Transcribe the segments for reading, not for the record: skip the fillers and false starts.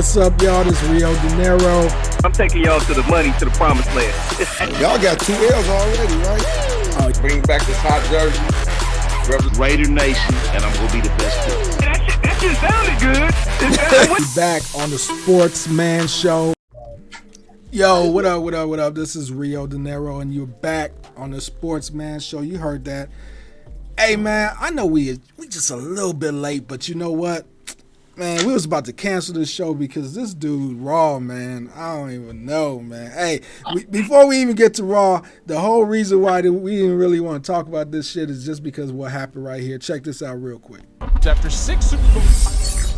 what's up, y'all? This is Rio Dinero. I'm taking y'all to the money, to the promised land. Y'all got 2 L's already, right? Bring back this hot jersey. Raider Nation, and I'm gonna be the best pick. That shit sounded good. Back on the Sportsman Show. Yo, what up? This is Rio Dinero, and you're back on the Sportsman Show. You heard that. Hey, man, I know we just a little bit late, but you know what? Man, we was about to cancel this show because this dude, Raw, man, I don't even know, man. Hey, before we even get to Raw, the whole reason why we didn't really want to talk about this shit is just because of what happened right here. Check this out real quick. After 6 Super Bowls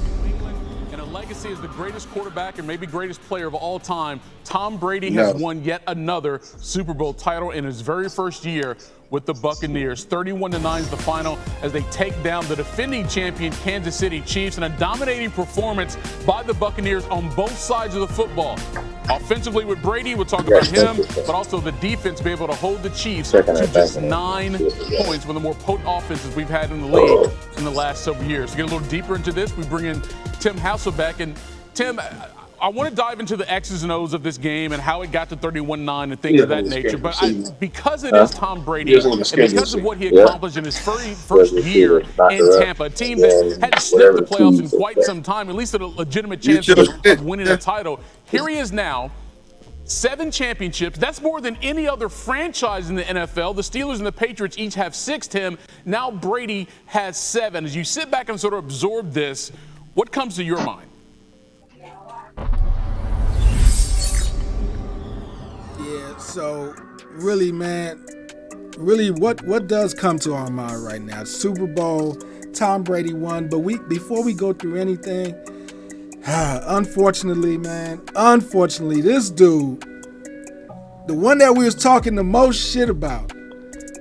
and a legacy as the greatest quarterback and maybe greatest player of all time, Tom Brady has won yet another Super Bowl title in his very first year with the Buccaneers. 31-9 is the final as they take down the defending champion Kansas City Chiefs in a dominating performance by the Buccaneers on both sides of the football. Offensively with Brady, we'll talk about him, but also the defense be able to hold the Chiefs to just 9 points, one of the more potent offenses we've had in the league in the last several years. To get a little deeper into this, we bring in Tim Hasselbeck. And Tim, I want to dive into the X's and O's of this game and how it got to 31-9 and things of that nature. But because it is Tom Brady and because of what he accomplished in his very first year in Tampa, a team that hadn't sniffed the playoffs in quite some time, at least a legitimate chance of winning a title, here he is now. 7 championships. That's more than any other franchise in the NFL. The Steelers and the Patriots each have 6, Tim. Now Brady has 7. As you sit back and sort of absorb this, what comes to your mind? Yeah, so really, man, what does come to our mind right now? Super Bowl, Tom Brady won, but before we go through anything, unfortunately, this dude, the one that we was talking the most shit about,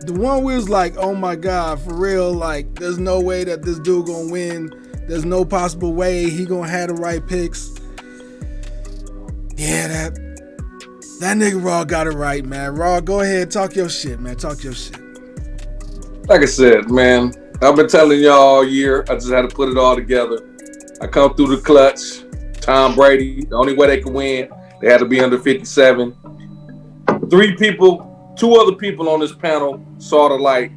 the one we was like, oh my God, for real, like, there's no way that this dude gonna win. There's no possible way he gonna have the right picks. Yeah, that nigga Raw got it right, man. Raw, go ahead, talk your shit, man. Talk your shit. Like I said, man, I've been telling y'all all year. I just had to put it all together. I come through the clutch. Tom Brady, the only way they could win, they had to be under 57. 2 other people on this panel saw the light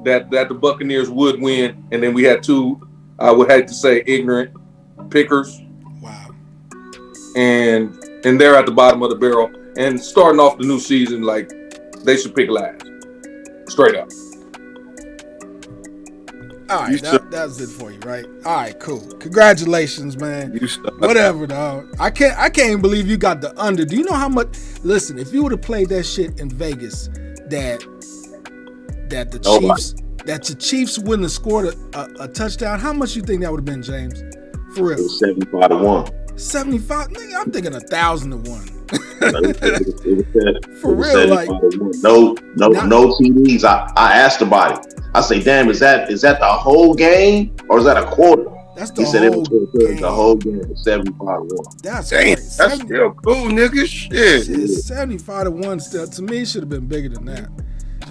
that the Buccaneers would win, and then we had 2, I would hate to say, ignorant pickers. Wow. And they're at the bottom of the barrel. And starting off the new season, like, they should pick last. Straight up. All right, that's it for you, right? All right, cool. Congratulations, man. Whatever, dog. I can't believe you got the under. Do you know how much? Listen, if you would have played that shit in Vegas, that the Chiefs wouldn't have scored a touchdown, how much you think that would have been, James? For real? It was 75-1. 75? Nigga, I'm thinking 1,000-1. For real, like no TDs. I asked about it. I say, damn, is that the whole game or is that a quarter? That's the he said whole game. The whole game was 75-1. That's still cool, nigga. Shit. 75-1 still to me should have been bigger than that.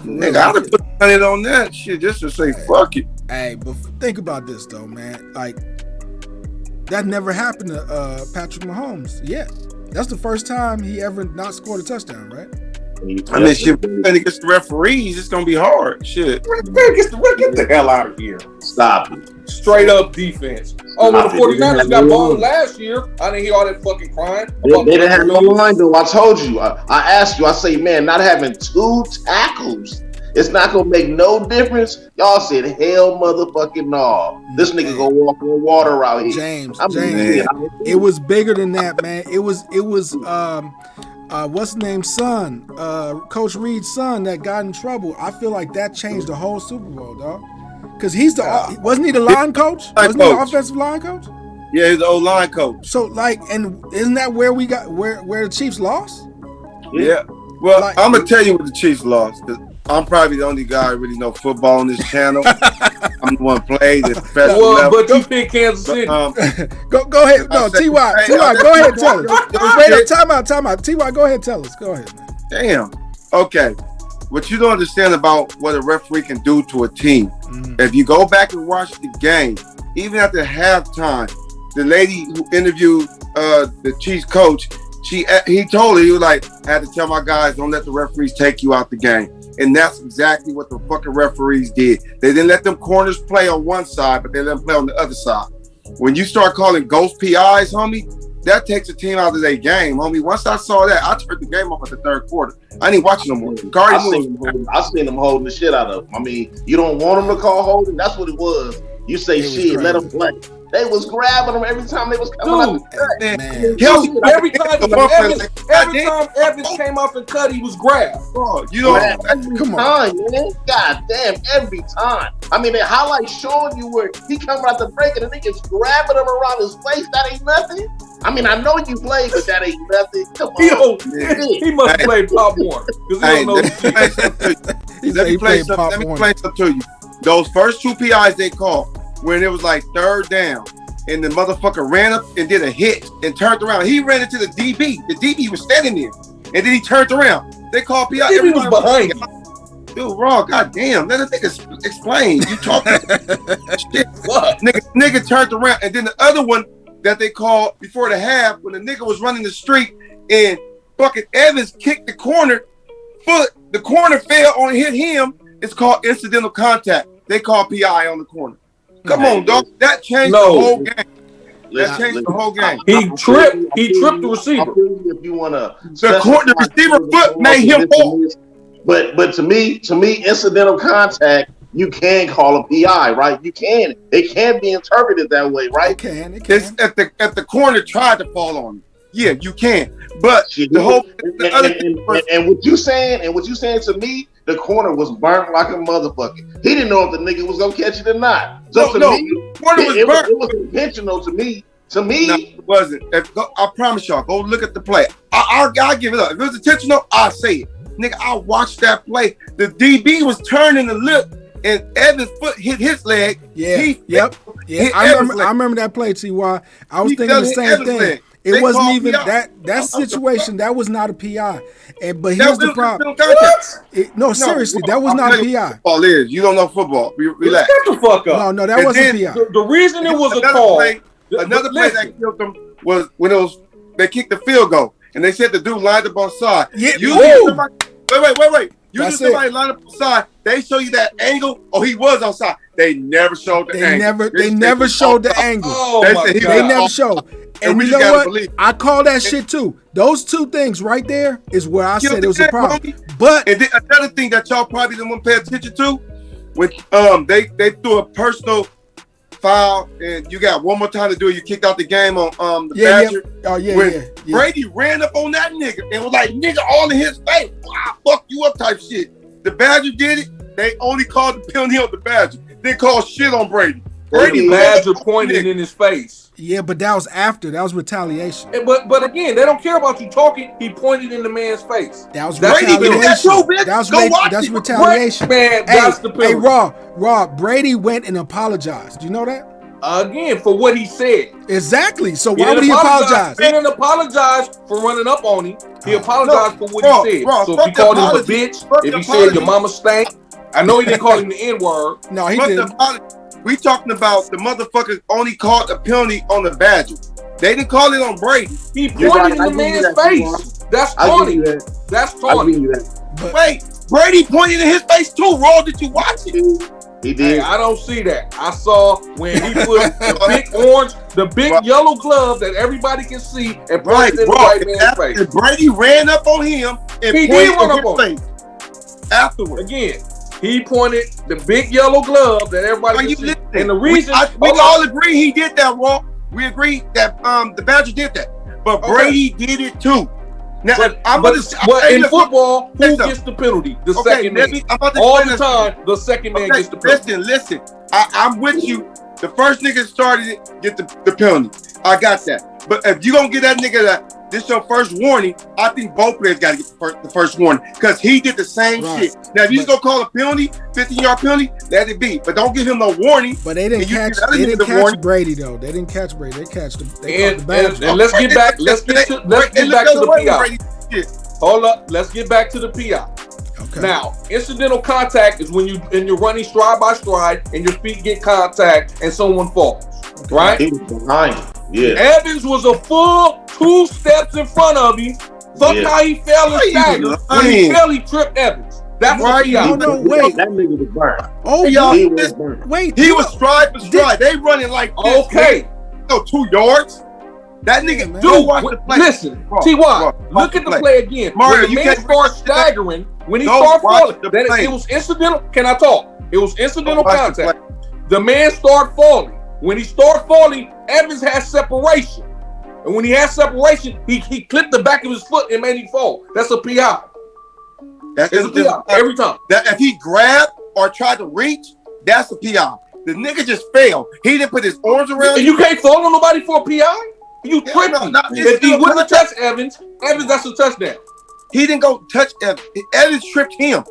Nigga, I'd have put money on that shit just to say fuck it. Hey, but think about this though, man. Like, that never happened to Patrick Mahomes yet. That's the first time he ever not scored a touchdown, right? I mean, shit, when it gets the referees, it's gonna be hard. Shit. Get the hell out of here. Stop it. Straight up defense. Oh, when the 49ers got bombed last year, I didn't hear all that fucking crying. They didn't have no line, though. I told you. I asked you. I say, man, not having 2 tackles, it's not gonna make no difference. Y'all said, hell, motherfucking no. This nigga gonna walk on water out here. James, it was bigger than that, man. It was what's his name's son, Coach Reed's son that got in trouble. I feel like that changed the whole Super Bowl, dog. Because wasn't he the line coach? Wasn't he the offensive line coach? Yeah, he's the O-line coach. So, like, and isn't that where we got where the Chiefs lost? Yeah. Well, like, I'm gonna tell you what the Chiefs lost. I'm probably the only guy who really know football on this channel. I'm the one played at professional level. But you pick Kansas City. Go ahead. No, T.Y., go ahead and tell us. Wait, time out. T.Y., go ahead and tell us. Go ahead, man. Damn. Okay. What you don't understand about what a referee can do to a team, if you go back and watch the game, even after halftime, the lady who interviewed the Chiefs coach, he told her, he was like, I had to tell my guys, don't let the referees take you out the game. And that's exactly what the fucking referees did. They didn't let them corners play on one side, but they let them play on the other side. When you start calling ghost PIs, homie, that takes a team out of their game, homie. Once I saw that, I turned the game off at the third quarter. I didn't watch no more. I seen them holding the shit out of them. I mean, you don't want them to call holding. That's what it was. You say shit, let them play. They was grabbing them every time they was coming out the cut. Every time Evans came off and cut, he was grabbed. Oh, you know, come on, man. God damn, every time. I mean, the highlights showing you where he coming out the break and the niggas grabbing him around his face. That ain't nothing. I mean, I know you played, but that ain't nothing. Come on. He must play Pop Warner because he don't know the Let me play something to you. Those first two PIs they called, when it was like third down, and the motherfucker ran up and did a hit and turned around. He ran into the DB. The DB was standing there, and then he turned around. They called PI. He was behind him. Dude, Raw, goddamn, let the nigga explain. You talking shit. What? Nigga turned around, and then the other one that they called before the half, when the nigga was running the street and fucking Evans kicked the corner foot, the corner fell on and hit him. It's called incidental contact. They call PI on the corner. Come on, dog. That changed the whole game. That changed the whole game. He tripped the receiver. If you want to, the receiver foot made him fall. But to me, incidental contact, you can call a PI, right? You can. It can be interpreted that way, right? It can. It's at the corner tried to fall on him. Yeah, you can. But the whole and what you saying to me, the corner was burnt like a motherfucker. He didn't know if the nigga was gonna catch it or not. So the corner was burnt. It was intentional to me. No, it wasn't. I promise y'all, go look at the play. I'll give it up. If it was intentional, I'll say it. Nigga, I watched that play. The DB was turning to look, and Evans' foot hit his leg. Yeah. I remember that play, T.Y. I was thinking the same thing. Leg. It wasn't even that situation. That was not a PI. But here's the problem. No, seriously, that was not a PI. Football is. You don't know football. Relax. Shut the fuck up. No, that wasn't PI. The reason it was a call. Another play that killed them was when they kicked the field goal, and they said the dude lined up on side. Yeah. Wait. Usually somebody lined up on side. They show you that angle. Oh, he was on side. They never showed the angle. They never showed the angle. They never showed. And you know what? I call that shit too. Those two things right there is where I said it was a problem. But and then another thing that y'all probably didn't want to pay attention to, when they threw a personal foul and you got one more time to do it, you kicked out the game on the Badger. Yeah. Brady ran up on that nigga and was like, nigga, all in his face. Wow, fuck you up type shit. The Badger did it. They only called the penalty on the Badger. They called shit on Brady. Brady Badger pointed in his face. Yeah, but that was after. That was retaliation. But again, they don't care about you talking. He pointed in the man's face. That was retaliation. That's retaliation. Man, that's the penalty. Hey, Raw, Brady went and apologized. Do you know that? Again, for what he said. Exactly. So why would he apologize? He didn't apologize for running up on him. He apologized for what he said. So if he called him a bitch, if he said your mama stank, I know he didn't call him the N-word. No, he didn't. We talking about the motherfuckers only called a penalty on the Badger. They didn't call it on Brady. He pointed in the man's face. That's funny. That's funny. Wait, Brady pointed in his face too. Raw, did you watch it? He did. Hey, I don't see that. I saw when he put the big yellow glove that everybody can see and pointed in the white man's face. And Brady ran up on him and he pointed did run in up on him. Afterwards. Again, he pointed the big yellow glove that everybody can see. And the reason we all agree he did that, Raw. We agree that the Badger did that. But Brady did it too. Now, but in football, who gets the penalty? The second man. All the time, the second man gets the penalty. Listen. I'm with you. The first nigga started it, get the penalty. I got that. But if you gonna get that nigga that this your first warning, I think both players gotta get the first warning because he did the same shit. Now, if you just gonna call a penalty, 15-yard penalty, let it be. But don't give him no warning. But they didn't catch Brady though. They didn't catch Brady. They caught the Badger. And let's get back. Let's get back to the PI. Hold up. Let's get back to the PI. Okay. Now, incidental contact is when you're running stride by stride and your feet get contact and someone falls. Okay. Right? He was behind him. Yeah. Evans was a full 2 steps in front of him. Fuck how he fell and staggered. When he fell, he tripped Evans. That's right. No, wait. That nigga was burnt. Oh, y'all, He was burnt. wait. He was stride for stride. They running like this. Okay. No, 2 yards. That nigga, man. dude, watch the play. Listen, Bro, T.Y., bro, look at the play again. Mario, when the you man can't started staggering, when he Go started watch falling, the that play. it was incidental. Can I talk? It was incidental Watch the contact. The man started falling. When he started falling, Evans had separation. And when he had separation, he clipped the back of his foot and made him fall. That's a PI. That's It's a PI every time. That if he grabbed or tried to reach, that's a PI. The nigga just fell. He didn't put his arms around And you can't fall on nobody for a PI? You Yeah, tripping. no, If he wouldn't have touched Evans, that's a touchdown. He didn't go touch Evans. Evans tripped him.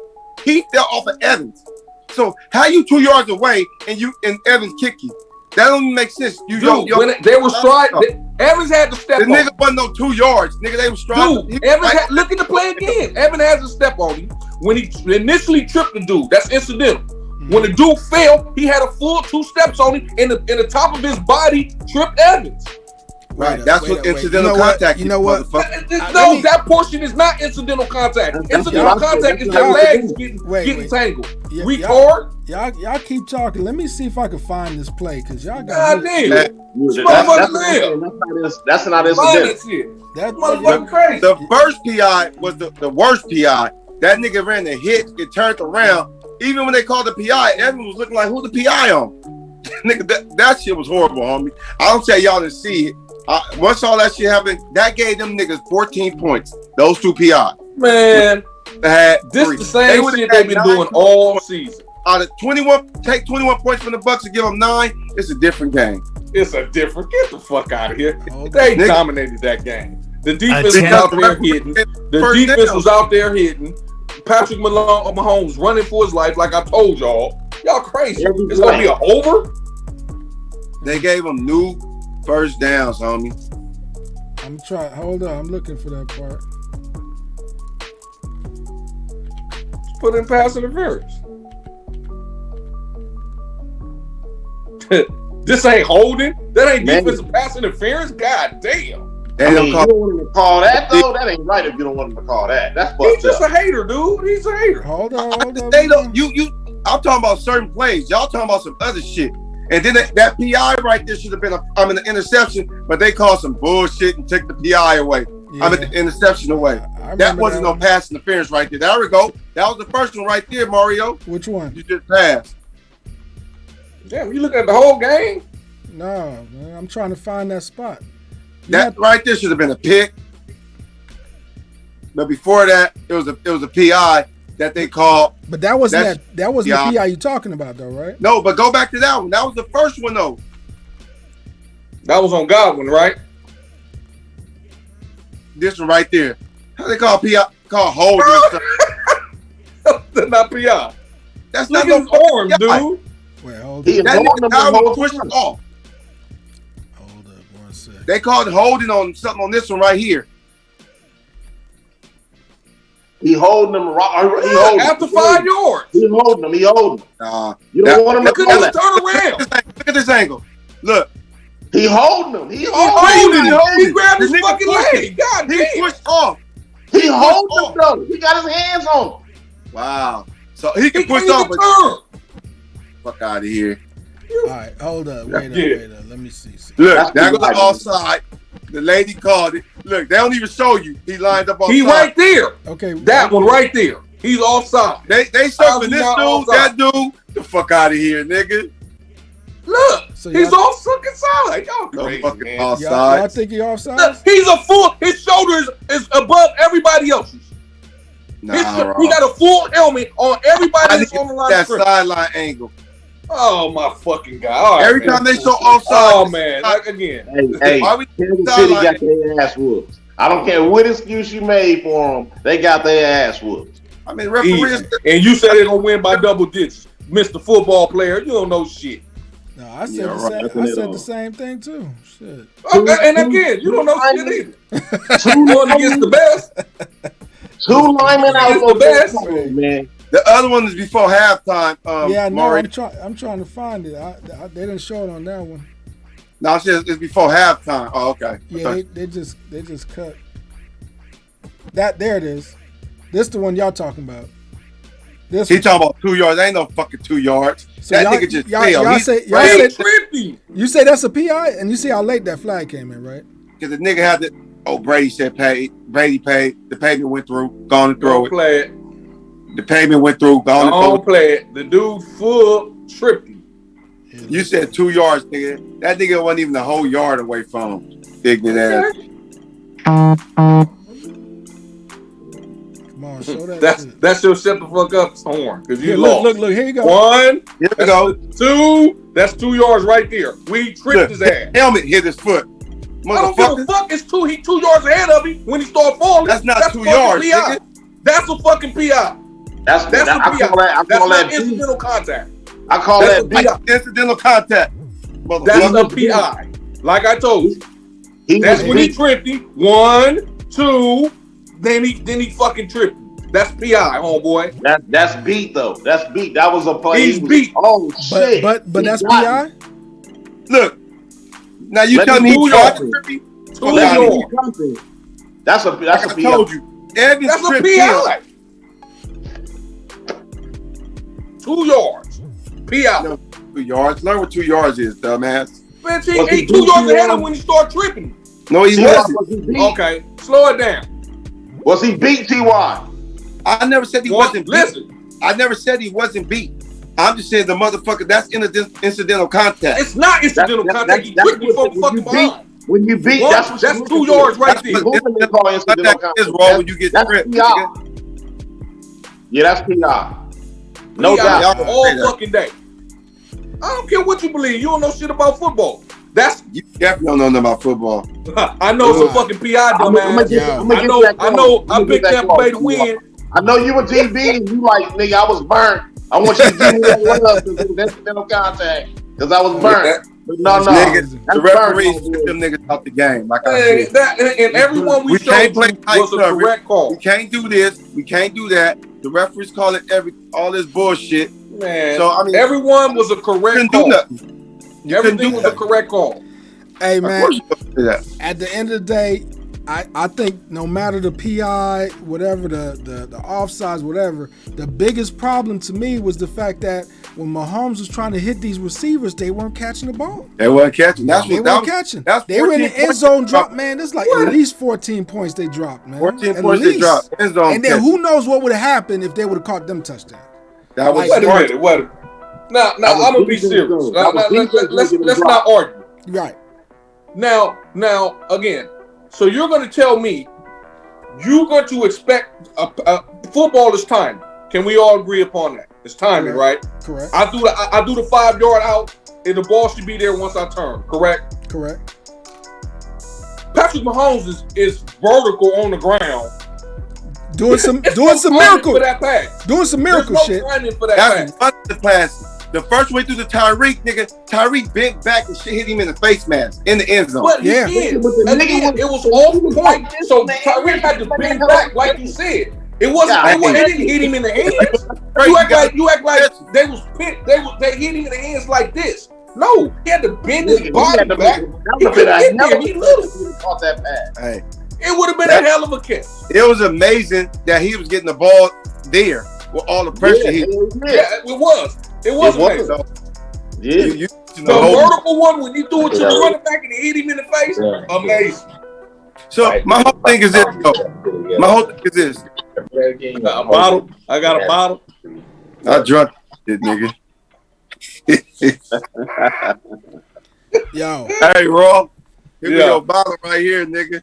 He fell off of Evans. So how you 2 yards away and Evans kick you? That don't even make sense. You Dude, when they were striding, Evans had to step The on nigga wasn't no 2 yards. Nigga, they were striding. Dude, Evans look at the play again. Evans has to step on him. When he initially tripped the dude, that's incidental. When the dude fell, he had a full 2 steps on him, and the top of his body tripped Evans. Right, that's what incidental contact is. You know what? No, that portion is not incidental contact. Incidental contact is your legs getting tangled. Retard. Y'all keep talking. Let me see if I can find this play, because y'all God got damn. That's not incidental. That motherfucking crazy. The first PI was the worst PI. That nigga ran the hit, it turned around. Even when they called the PI, everyone was looking like, who the PI on? Nigga, that shit was horrible, homie. I don't tell y'all to see it. Once all that shit happened, that gave them niggas 14 points. Those 2 PI. Man, this the same shit they've been doing all season. Out of 21, take 21 points from the Bucks and give them 9. It's a different game. It's a different. Get the fuck out of here. They dominated that game. The defense was out there hitting. The defense was out there hitting. Patrick Mahomes running for his life, like I told y'all. Y'all crazy. It's gonna be an over. They gave him new first downs, homie. I'm trying. Hold on. I'm looking for that part. Put in pass interference. This ain't holding. That ain't defensive pass interference. God damn. You don't want him to call that though. That ain't right if you don't want him to call that. That's fucked He's just a hater, dude. He's a hater. Hold on. They don't. I'm talking about certain plays. Y'all talking about some other shit. And then that PI right there should have been an interception, but they called some bullshit and took the PI away. Yeah. The interception away. That wasn't no pass interference right there. There we go. That was the first one right there, Mario. Which one? You just passed. Damn, you looking at the whole game? No, man. I'm trying to find that spot. That right there should have been a pick. But before that, it was a PI that they called. But that wasn't the PI you talking about though, right? No, but go back to that one. That was the first one though. That was on Godwin, right? This one right there. How they call PI? Call hold. That's not PI. That's Look not at his arms, dude. Wait, hold That nigga was pushed off. Hold up 1 second. They called holding on something on this one right here. He holding them. After 5 yards. He holding them. You don't want him to call that. Turn around. Look at this angle. Look. He holding them. He grabbed his fucking leg. God damn. He pushed off. He holding them though. He got his hands on them. Wow. So he can push off. Fuck out of here. All right, hold up. Wait up. Let me see. Look, that was offside. The lady called it. Look, they don't even show you. He lined up offside. He right there. Okay. That one right there. He's offside. They surfing this dude, offside. that dude. The fuck out of here, nigga. Look, he's off fucking side. Y'all crazy, fucking man. offside. Y'all think he offside? Look, he's a full. His shoulder is above everybody else's. He got a full helmet on everybody that's on the line. That sideline angle. Oh my fucking god! Every time they show offside. Oh man, like again. Hey, Kansas City got their ass whooped. I don't care what excuse you made for them. They got their ass whooped. I mean, referees. And you said they're gonna win by double digits, Mr. Football Player. You don't know shit. No, I said the same thing too. Shit. Okay, and again, you don't know shit either. 2 going against the best. 2 linemen out the best, man. The other one is before halftime. Yeah, no, Mario. I'm trying to find it. They didn't show it on that one. No, it's before halftime. Oh, okay. Yeah, they just cut. There it is. This the one y'all talking about. He talking about 2 yards. Ain't no fucking 2 yards. So that nigga just failed. You say that's a PI, and you see how late that flag came in, right? Because the nigga had to. Oh, Brady said paid. Brady paid. The payment went through. Gone to throw it. Play it. The payment went through. Gone to throw it. Play it. The dude full tripping. You said 2 yards, nigga. That nigga wasn't even a whole yard away from him. Ignorant ass. Come on, show that. That's your shut the fuck up horn. Because you look, lost. Look, here you go. 1. Here we go. 2. That's 2 yards right there. We tripped his ass. Helmet hit his foot. I don't give a fuck. It's 2 yards ahead of him when he started falling. That's not 2 yards, nigga. That's a fucking PI. That's a PI. That's not incidental contact. I call that incidental contact. That's a PI. Like I told you. That's when he tripped him. 1, 2. Then he fucking tripped him. That's PI, homeboy. That's beat though. That's beat. That was a play. He's beat. Oh shit. But that's PI. Look. Now you tell me he tried to trip him? 2 yards. That's a I told you. That's a PI. 2 yards. PI. No, 2 yards. Learn what 2 yards is, dumbass. Man, he 2 yards ahead of him when he started tripping. No, he wasn't. Okay, slow it down. Was he beat, T.Y.? I never said he wasn't beat. Listen. I never said he wasn't beat. I'm just saying the motherfucker, that's incidental contact. It's not incidental contact. He tripped me from fucking behind. When you beat, that's 2 yards right there. That's wrong when you get tripped. Yeah, that's PI. No doubt. All fucking day. I don't care what you believe. You don't know shit about football. You definitely don't know nothing about football. I know some fucking PI, dumbass. I know. I picked Tampa Bay to win. I know you were GB and you like, nigga, I was burnt. I want you to give me that one up because it was incidental contact because I was burnt. But no. Niggas, the referees took them niggas out the game. Like I said. And everyone we showed was a correct call. We can't do this. We can't do that. The referees call it all this bullshit. Man, so I mean, everyone was a correct call. Everything was a correct call. Hey man, at the end of the day, I think no matter the PI, whatever the offsides, whatever, the biggest problem to me was the fact that when Mahomes was trying to hit these receivers, they weren't catching the ball. They weren't catching. They weren't catching. They were in the end zone drop, man. There's like at least 14 points they dropped, man. 14 points they dropped. End zone and then who knows what would have happened if they would have caught them touchdowns. That was wait a minute. Now I'm gonna be serious. Let's not argue. Right. Now again. So you're going to tell me you're going to expect football is timing. Can we all agree upon that? It's timing, right? Correct. I do the 5 yard out, and the ball should be there once I turn. Correct. Patrick Mahomes is vertical on the ground, doing some miracle for that pass. Doing some miracle shit. For that pass. The first way through the Tyreek, nigga, Tyreek bent back and shit hit him in the face mask in the end zone. But yeah, it was off point. So Tyreek had to bend back, like you said. It didn't hit him in the hands. You act like they hit him in the hands like this. No, he had to bend his body back. He couldn't get there. He literally caught that pass. Hey, it would have been a hell of a catch. It was amazing that he was getting the ball there with all the pressure. Yeah, it was. It was amazing. So, the vertical one when you threw it to the running back and he hit him in the face, amazing. So my whole thing is this, though. My whole thing is this. A bottle. I got a bottle. I drunk it, nigga. Yo. Hey, Raw. Here we go, bottle right here, nigga.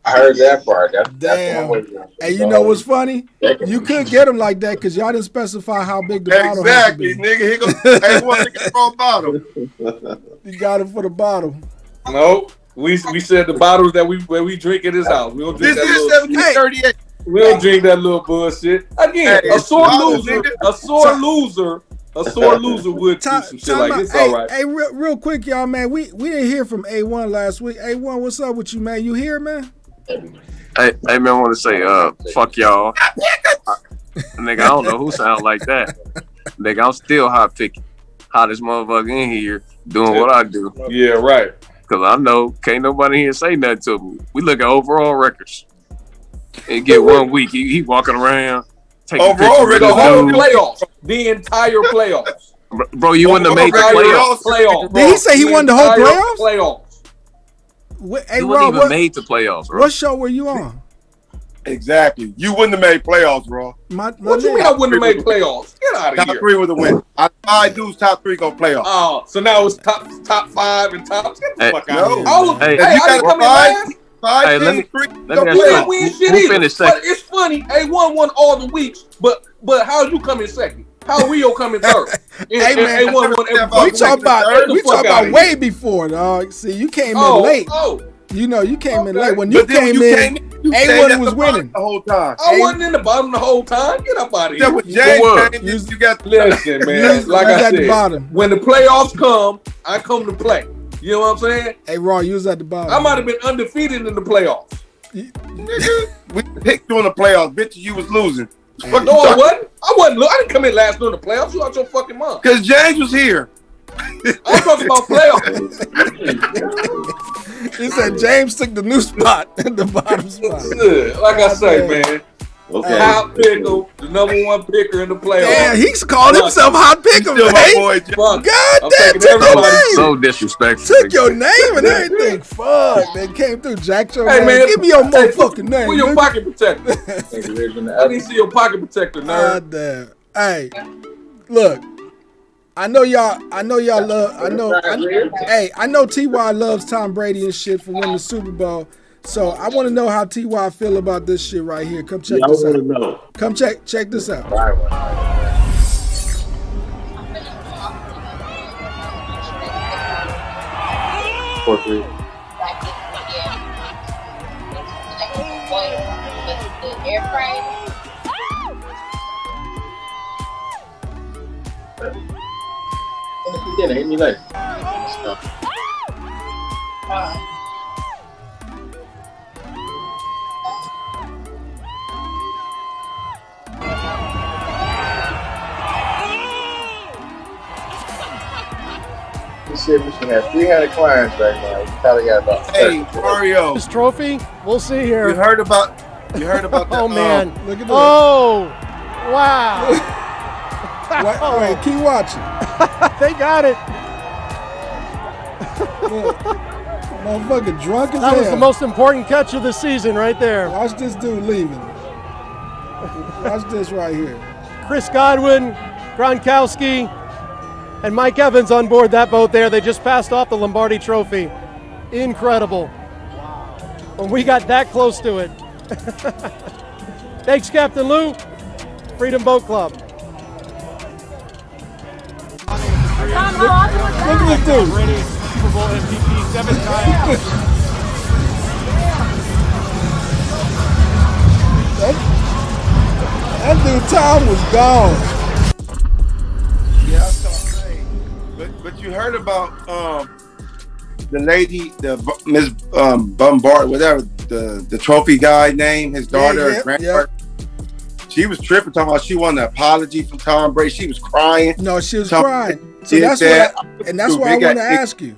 I heard that part. Damn. Hey, you know what's funny? You could get them like that because y'all didn't specify how big the bottle has to be. Exactly, nigga. Here goes. Hey, who wants to get the bottle? You got it for the bottle. No, we said the bottles that we drink at his house. We don't drink this is 1738. We don't drink that little bullshit. Again, a sore loser would do some shit like this. All right. Hey, real quick, y'all, man. We didn't hear from A1 last week. A1, what's up with you, man? You here, man? Hey man, I want to say, fuck y'all. Nigga, I don't know who sound like that. Nigga, I'm still hot picking. hottest motherfucker in here doing what I do. Yeah, right. Because I know can't nobody here say nothing to me. We look at overall records and get 1 week. He walking around taking Overall pictures The of whole the dude. playoffs. The entire playoffs. Bro, you wouldn't have made the playoffs. Playoffs. Did he say he won the whole entire playoffs? Playoffs. Hey, You Rob, wouldn't even made the playoffs, bro. what show were you on? Exactly. You wouldn't have made playoffs, bro. What you mean I wouldn't have made playoffs? Get out of Top here. 3 with a win. Five dudes, top 3 go playoffs. Oh, so now it's top 5 and top. Get the Hey, fuck out of here. no. All of Hey, If hey, you I didn't got come in five, last. five, Hey, let 10, me- 3, let me go ask You you playoffs. ain't win shit Who either. finished But second? it's funny. A1 won all the weeks, but how you come in second? How Rio come in third? Hey, man. A1 won every We We fucking talk week. about Get the we fuck talk outta about here. way before, dog. See, you came in late. Oh, You know, you came in Okay. late. When you But then when came you in, came in, you A1 stayed at was the bottom winning. the whole time. I wasn't in the bottom the whole time. Get up out of Except here. when James what? came in, you got Listen, man. Like was I at the said, bottom. when the playoffs come, I come to play. You know what I'm saying? Hey, Ron, you was at the bottom. I might have been undefeated in the playoffs. nigga. We picked during the playoffs, bitch. You was losing. No, I wasn't. I didn't come in last during the playoffs. You out your fucking mind. Because James was here. I'm talking about playoffs. He said James took the new spot at the bottom spot. Good. Like I say, man. Okay. Hot pickle, the #1 picker in the playoffs. Yeah, he's called himself Hot Pick'em, Still my man. boy, James. Fuck. God I'm damn, taking took your everybody. name. So disrespectful. Took your name and everything. Fuck, they came through. Jack your Hey, name. man. Give me your Hey, motherfucking name. Where your nigga. pocket protector? I need to see your pocket protector, nerd. God damn. Hey, look. I know y'all love. I know T.Y. loves Tom Brady and shit for winning the Super Bowl. So I want to know how T.Y. feel about this shit right here. Come check I this want out. to know. Come check this out. He said we should have 300 clients right now. We probably got about 30. Hey, Mario, This trophy, we'll see you here. heard about that? Oh man! Look at this. Oh, wow! Wait, keep watching. They got it. Look, motherfucker drunk as That was hell. the most important catch of the season, right there. Watch this dude leaving. Watch this right here. Chris Godwin, Gronkowski, and Mike Evans on board that boat there. They just passed off the Lombardi Trophy. Incredible. When we got that close to it. Thanks, Captain Lou. Freedom Boat Club. Look at this dude. Brady, Super Bowl MVP 7 times. That dude Tom was gone. Yeah, I saw that. But you heard about the lady, the Miss Bombard, whatever the trophy guy name, his daughter, Yeah, granddaughter. She was tripping, talking about she wanted an apology from Tom Brady. She was crying. No, she was Tom crying. So did that's that. why, and that's Dude, why I they got- want to ask you.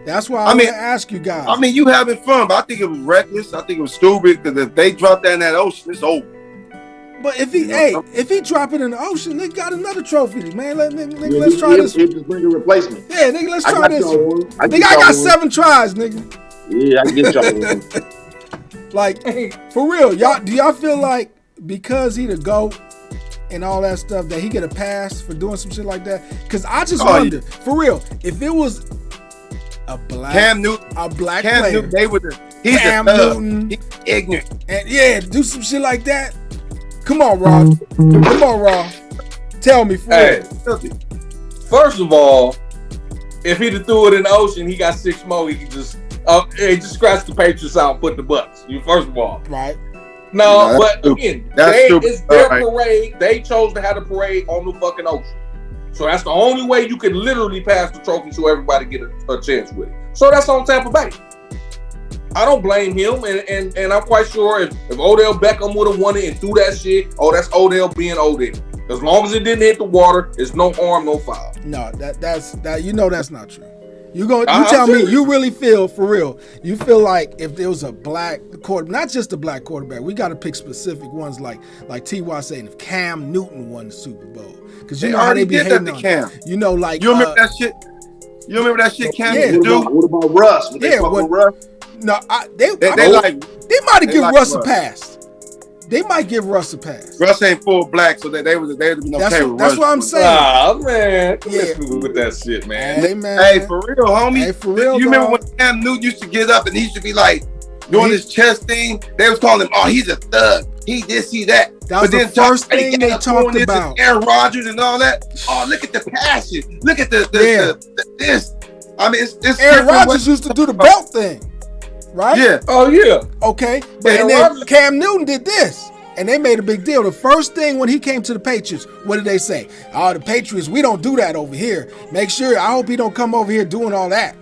That's why I want to ask you guys. I mean, you having fun, but I think it was reckless. I think it was stupid because if they drop that in that ocean, it's over. But if he drop it in the ocean, they got another trophy, man. Let's Yeah, try this. He'll just bring a replacement. Yeah, nigga, let's I try got this. y'all one. Nigga, I got 7 tries, nigga. Yeah, I get y'all one. Like, for real, do y'all feel like because he the GOAT and all that stuff that he get a pass for doing some shit like that? Because I just wonder, for real, if it was a black Cam Newton, player, Newton, they would. He's Cam a thug. Newton, He's ignorant. and yeah, do some shit like that. Come on, Rob. Come on, Rob. Tell me, for Hey, real. first of all, if he'd have threw it in the ocean, he got 6 more. He could just scratch the Patriots out and put the Bucks. First of all. Right. No, No, that's but stupid. again, That's stupid. it's their All right. parade. They chose to have the parade on the fucking ocean. So that's the only way you can literally pass the trophy so everybody get a chance with it. So that's on Tampa Bay. I don't blame him, and I'm quite sure if Odell Beckham would have won it and threw that shit, that's Odell being Odell. As long as it didn't hit the water, it's no harm, no foul. No, that's not true. You tell me, you really feel, for real, you feel like if there was a black quarterback, not just a black quarterback, we got to pick specific ones like T.Y. saying if Cam Newton won the Super Bowl. Because you know how they be hating on Cam. You know, like. You remember that shit? You remember that shit Cam used to do? What about Russ? Would they fuck with Russ? No, they might have given Russ a pass. They might give Russ a pass. Russ ain't full black, so they would have been okay with Russ. That's what I'm saying. Ah, man. With that shit, man. Hey, man. Hey, for real, homie. Hey, for real, you remember when Cam Newton used to get up and he used to be like doing his chest thing? They was calling him, oh, he's a thug. He this, he that. That was the first thing they talked about. Aaron Rodgers and all that. Oh, look at the passion. Look at the this. I mean, it's Aaron Rodgers used to do the belt thing, right? Yeah. Oh, yeah. Okay. But and then Cam Newton did this. And they made a big deal. The first thing when he came to the Patriots, what did they say? Oh, the Patriots, we don't do that over here. Make sure, I hope he don't come over here doing all that.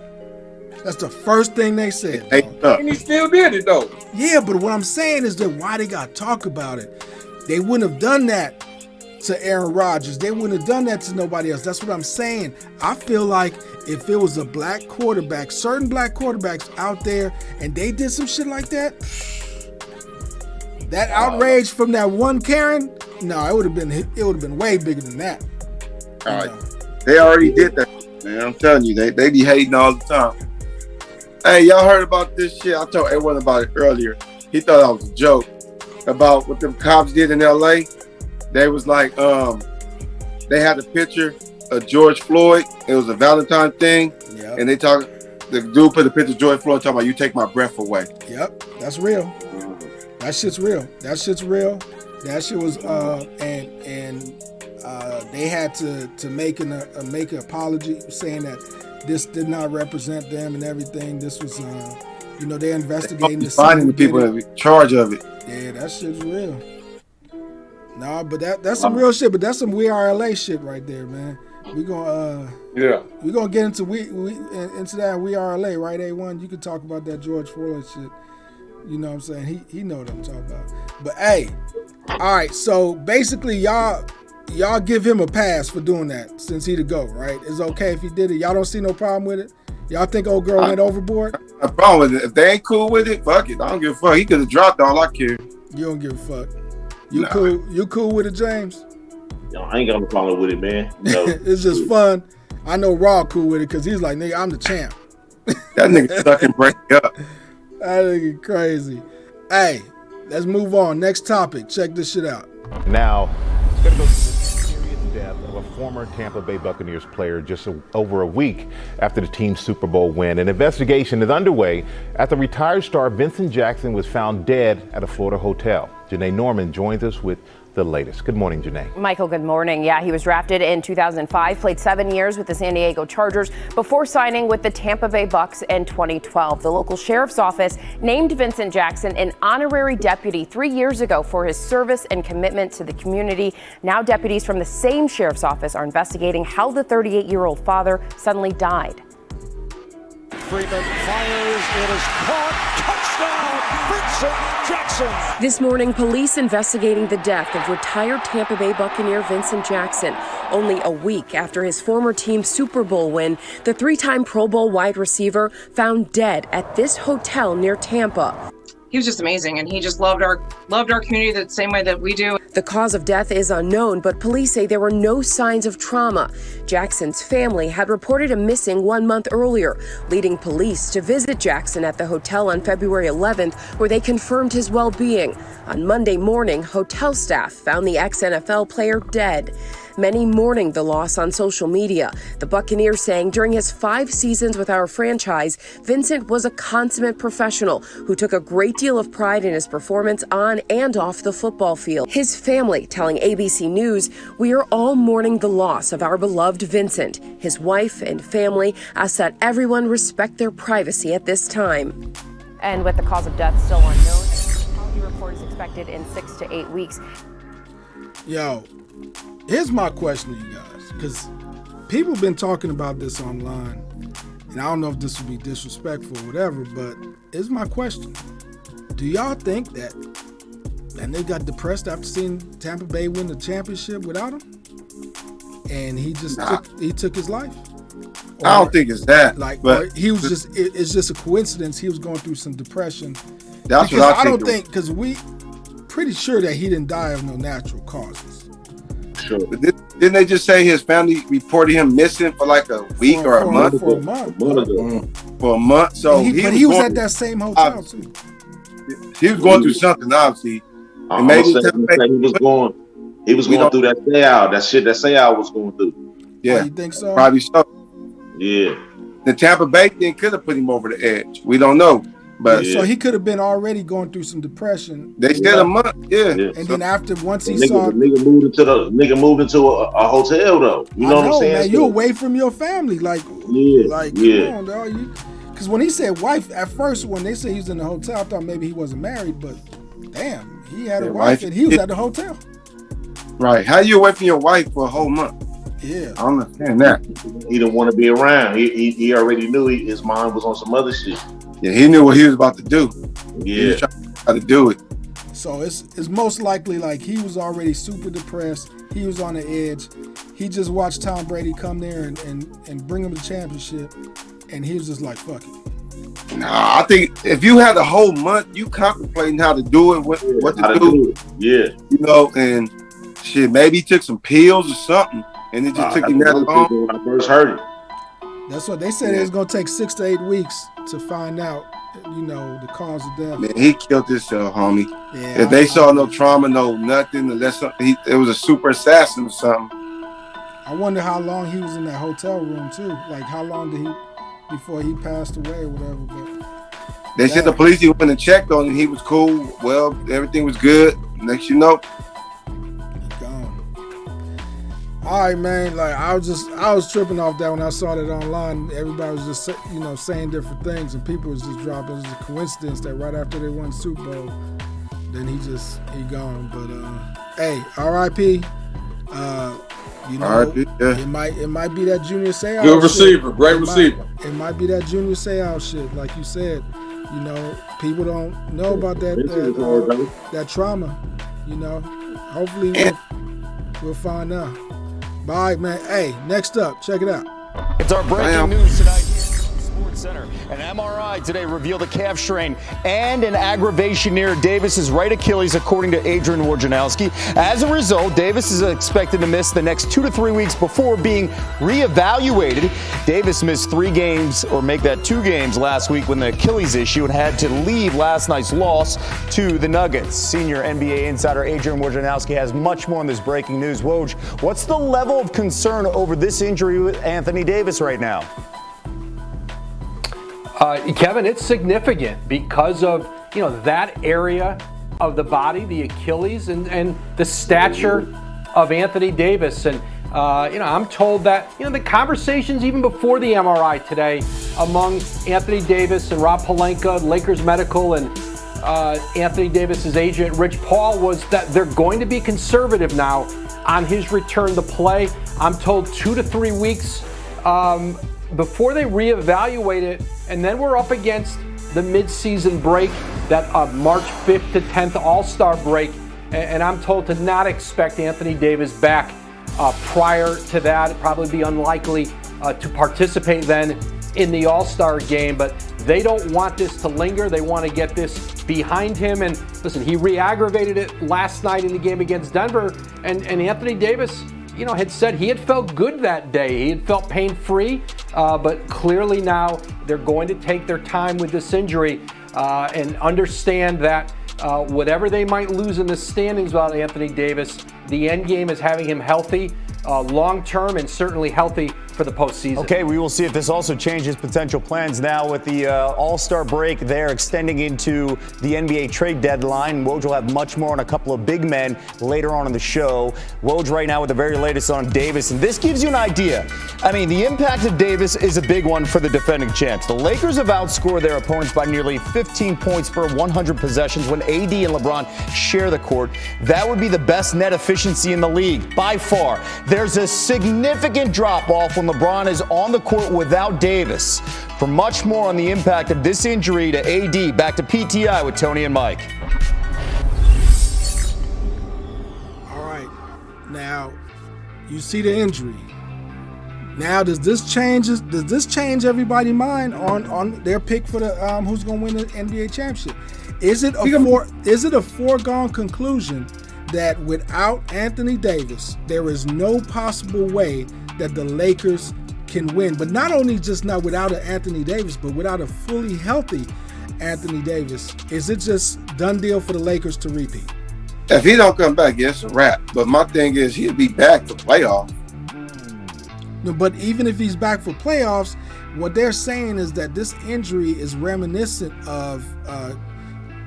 That's the first thing they said. And he still did it, though. Yeah, but what I'm saying is that why they got to talk about it. They wouldn't have done that to Aaron Rodgers. They wouldn't have done that to nobody else. That's what I'm saying. I feel like if it was a black quarterback, certain black quarterbacks out there, and they did some shit like that, that outrage from that one Karen, no, it would have been way bigger than that. All right. They already did that, man. I'm telling you, they be hating all the time. Hey, y'all heard about this shit? I told everyone about it earlier. He thought that was a joke about what them cops did in LA. They was like, they had a picture of George Floyd. It was a Valentine thing. Yep. And the dude put a picture of George Floyd talking about, you take my breath away. Yep, that's real. That shit's real. That shit was they had to make an apology saying that this did not represent them and everything. This was they're investigating this. Finding the people in charge of it. Yeah, that shit's real. Nah, but that's some real shit. But that's some We Are LA shit right there, man. We gonna get into into that We Are LA, right? A1, you can talk about that George Floyd shit. You know what I'm saying? He know what I'm talking about. But hey, all right. So basically, y'all give him a pass for doing that since he the GOAT, right? It's okay if he did it. Y'all don't see no problem with it. Y'all think old girl went overboard? No problem with it. If they ain't cool with it, fuck it. I don't give a fuck. He could have dropped all I care. You don't give a fuck. You cool? You cool with it, James? Yo, I ain't got no problem with it, man. No. It's just fun. I know Raw cool with it because he's like, nigga, I'm the champ. That nigga stuck and break up. That nigga crazy. Hey, let's move on. Next topic. Check this shit out. Now, it's going to go to the serious death of a former Tampa Bay Buccaneers player just over a week after the team's Super Bowl win. An investigation is underway after retired star Vincent Jackson was found dead at a Florida hotel. Janae Norman joins us with the latest. Good morning, Janae. Michael, good morning. Yeah, he was drafted in 2005, played 7 years with the San Diego Chargers before signing with the Tampa Bay Bucs in 2012. The local sheriff's office named Vincent Jackson an honorary deputy 3 years ago for his service and commitment to the community. Now deputies from the same sheriff's office are investigating how the 38-year-old father suddenly died. Freeman fires, it is caught, touchdown, Vincent Jackson. This morning, police investigating the death of retired Tampa Bay Buccaneer Vincent Jackson. Only a week after his former team's Super Bowl win, the three-time Pro Bowl wide receiver found dead at this hotel near Tampa. He was just amazing, and he just loved our community the same way that we do. The cause of death is unknown, but police say there were no signs of trauma. Jackson's family had reported him missing 1 month earlier, leading police to visit Jackson at the hotel on February 11th, where they confirmed his well-being. On Monday morning, hotel staff found the ex-NFL player dead. Many mourning the loss on social media. The Buccaneers saying during his 5 seasons with our franchise, Vincent was a consummate professional who took a great deal of pride in his performance on and off the football field. His family telling ABC News, "We are all mourning the loss of our beloved Vincent." His wife and family ask that everyone respect their privacy at this time. And with the cause of death still unknown, a mortality report is expected in 6 to 8 weeks. Yo, here's my question to you guys, because people have been talking about this online, and I don't know if this would be disrespectful or whatever, but here's my question. Do y'all think that And they got depressed after seeing Tampa Bay win the championship without him. And he just took his life. Or, I don't think it's that. But he was it's just a coincidence. He was going through some depression. That's because what I don't think, because we pretty sure that he didn't die of no natural causes. Sure. But didn't they just say his family reported him missing for like a week or a month? For a month. For a month. So but he was at that same hotel too. He was going through something, obviously. And maybe he was going through that stay-out. That stay-out was going through. Yeah. Oh, you think so? Probably so. Yeah. The Tampa Bay thing could have put him over the edge. We don't know. But so he could have been already going through some depression. They said a month, And then once he saw the nigga moved into a hotel though. You know what I'm saying? Man, you're away from your family. Come on, dog. Because when he said wife, at first when they said he was in the hotel, I thought maybe he wasn't married, but damn, he had a wife and he was at the hotel. Right. How you away from your wife for a whole month? Yeah. I don't understand that. He didn't want to be around. He already knew his mind was on some other shit. Yeah, he knew what he was about to do. Yeah. He was trying to do it. So it's most likely like he was already super depressed. He was on the edge. He just watched Tom Brady come there and bring him the championship. And he was just like, fuck it. Nah, I think if you had a whole month, you contemplating how to do it, what to do. Yeah. You know, and shit, maybe he took some pills or something. And it just took him that long. When I first heard it. That's what they said. It was going to take 6 to 8 weeks to find out, the cause of death. Man, he killed himself, homie. Yeah, if they saw no trauma, no nothing, unless it was a super assassin or something. I wonder how long he was in that hotel room too. Like how long did before he passed away or whatever. But they said the police went and checked on him. He was cool. Well, everything was good. Next you know. All right, man. Like I was tripping off that when I saw that online. Everybody was just saying different things, and people was just dropping. It was a coincidence that right after they won the Super Bowl, then he gone. But hey, R.I.P. It might be that Junior Seau. Good receiver, great receiver. It might be that Junior Seau shit, like you said. People don't know about that trauma. Hopefully we'll find out. All right, man. Hey, next up, check it out. It's our breaking news tonight here on Sports Center. An MRI today revealed a calf strain and an aggravation near Davis's right Achilles, according to Adrian Wojnarowski. As a result, Davis is expected to miss the next 2 to 3 weeks before being reevaluated. Davis missed 3 games, or make that 2 games last week when the Achilles issue, and had to leave last night's loss to the Nuggets. Senior NBA insider Adrian Wojnarowski has much more on this breaking news. Woj, what's the level of concern over this injury with Anthony Davis right now? Kevin, it's significant because of that area of the body, the Achilles, and the stature of Anthony Davis. And I'm told that the conversations even before the MRI today among Anthony Davis and Rob Pelinka, Lakers Medical, and Anthony Davis's agent Rich Paul was that they're going to be conservative now on his return to play. I'm told 2 to 3 weeks before they reevaluate it, and then we're up against the midseason break, that March 5th to 10th All-Star break, and I'm told to not expect Anthony Davis back prior to that. It'd probably be unlikely to participate then in the All-Star game, but they don't want this to linger. They want to get this behind him. And listen, he re-aggravated it last night in the game against Denver, and Anthony Davis had said he had felt good that day. He had felt pain-free, but clearly now they're going to take their time with this injury and understand that whatever they might lose in the standings about Anthony Davis, the end game is having him healthy long-term and certainly healthy for the postseason. Okay, we will see if this also changes potential plans now with the All-Star break there extending into the NBA trade deadline. Woj will have much more on a couple of big men later on in the show. Woj right now with the very latest on Davis, and this gives you an idea. I mean, the impact of Davis is a big one for the defending champs. The Lakers have outscored their opponents by nearly 15 points per 100 possessions when AD and LeBron share the court. That would be the best net efficiency in the league by far. There's a significant drop-off when LeBron is on the court without Davis. For much more on the impact of this injury to AD, back to PTI with Tony and Mike. You see the injury. Now, does this change everybody's mind on their pick for the who's going to win the NBA championship? Is it a foregone conclusion that without Anthony Davis, there is no possible way that the Lakers can win? But not only just not without an Anthony Davis, but without a fully healthy Anthony Davis, is it just done deal for the Lakers to repeat? If he don't come back, it's a wrap. But my thing is, he'll be back for playoffs. No, but even if he's back for playoffs, what they're saying is that this injury is reminiscent of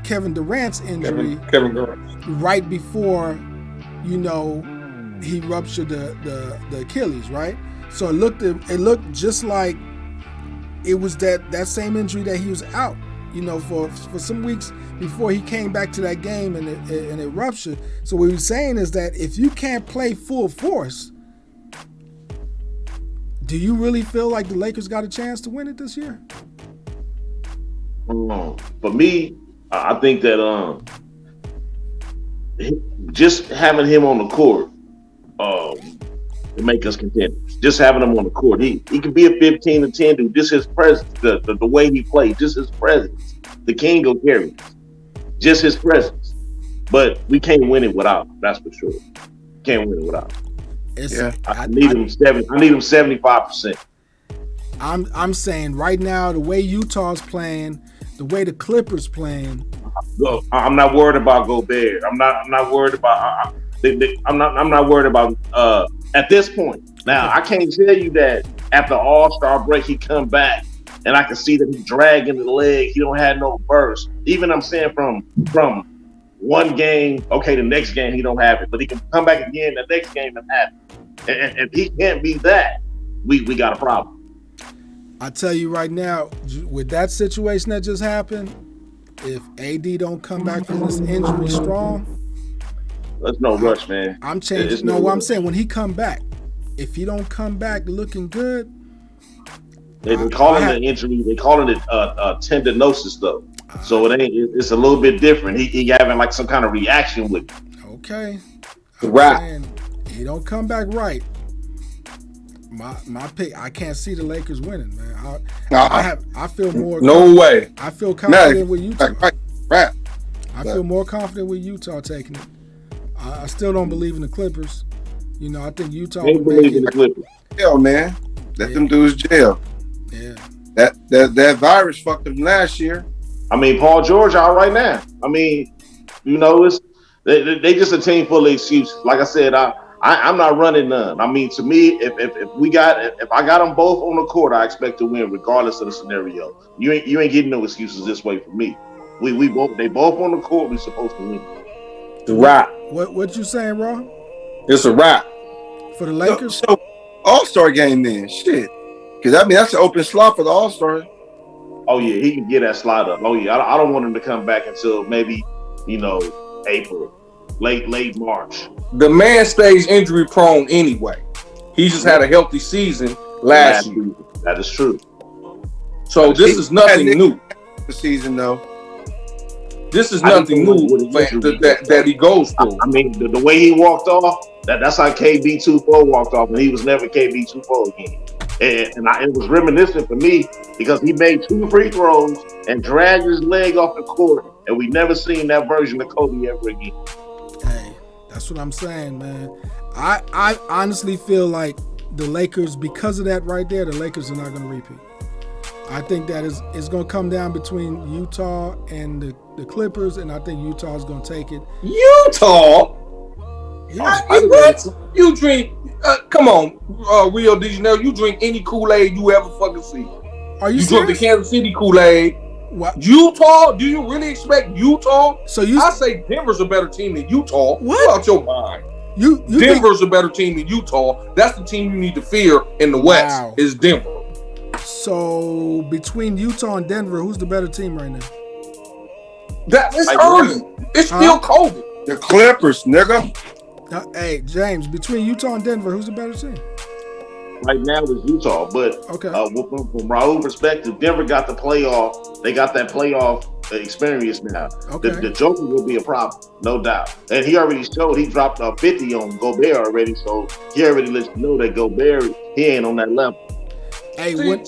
Kevin Durant's injury. Kevin Durant. Right before, he ruptured the Achilles, right? So it looked just like it was that same injury that he was out, for some weeks before he came back to that game and it ruptured. So what he's saying is that if you can't play full force, do you really feel like the Lakers got a chance to win it this year? For me, I think that just having him on the court to make us contenders. Just having him on the court, he could be a 15-10 dude. Just his presence, the way he plays, just his presence. The king will carry us. Just his presence. But we can't win it without him. That's for sure. Can't win it without him. I need him 75%. I'm saying right now, the way Utah's playing, the way the Clippers playing. I'm not worried about Gobert. I'm not worried about. I'm not worried about at this point. Now I can't tell you that after All-Star break he come back and I can see that he's dragging the leg. He don't have no burst. Even I'm saying from one game, okay, the next game he don't have it, but he can come back again the next game and have it. And if he can't be that, we got a problem. I tell you right now, with that situation that just happened, if AD don't come back from this injury strong, there's no rush, man. I'm changing. No, what I'm saying, when he come back, if he don't come back looking good, they calling the injury. They calling it tendinosis though. So it ain't. It's a little bit different. He having like some kind of reaction with it. Okay. Right. He don't come back right. My pick. I can't see the Lakers winning, man. I feel more. No way. I feel confident with Utah. Right. I feel more confident with Utah taking it. I still don't believe in the Clippers. I think Utah. They believe in the Clippers. Hell, man. Let them dudes jail. Yeah. That virus fucked them last year. I mean, Paul George out right now. I mean, it's they just a team full of excuses. Like I said, I'm not running none. I mean, to me, if I got them both on the court, I expect to win regardless of the scenario. You ain't getting no excuses this way for me. They both on the court. We supposed to win. It's a wrap. What you saying, Ron? It's a wrap for the Lakers. So All-Star game then, shit. Because that's an open slot for the All-Star. Oh yeah, he can get that slot up. Oh yeah, I don't want him to come back until maybe April, late March. The man stays injury prone anyway. He just had a healthy season last year. That is true. So this is nothing new. The season though. This is nothing new that he goes through. I mean, the way he walked off, that's how KB24 walked off, and he was never KB24 again. And it was reminiscent for me because he made 2 free throws and dragged his leg off the court, and we never seen that version of Kobe ever again. Hey, that's what I'm saying, man. I honestly feel like the Lakers, because of that right there, the Lakers are not going to repeat. I think that it's going to come down between Utah and the Clippers, and I think Utah is going to take it. Utah? Yeah. What? You drink? Come on, Rio de Janeiro. You drink any Kool-Aid you ever fucking see? Are you serious? Drink the Kansas City Kool-Aid? What? Utah? Do you really expect Utah? So I say Denver's a better team than Utah. What? Get out your mind. Denver's a better team than Utah. That's the team you need to fear in the West. Wow. Is Denver. So between Utah and Denver, who's the better team right now? It's early. It's still COVID. The Clippers, nigga. Hey, James, between Utah and Denver, who's the better team? Right now it's Utah, but okay. From Raul's perspective, Denver got the playoff. They got that playoff experience now. Okay. The Joker will be a problem, no doubt. And he already showed he dropped 50 on Gobert already, so he already lets you know that Gobert, he ain't on that level. Hey, when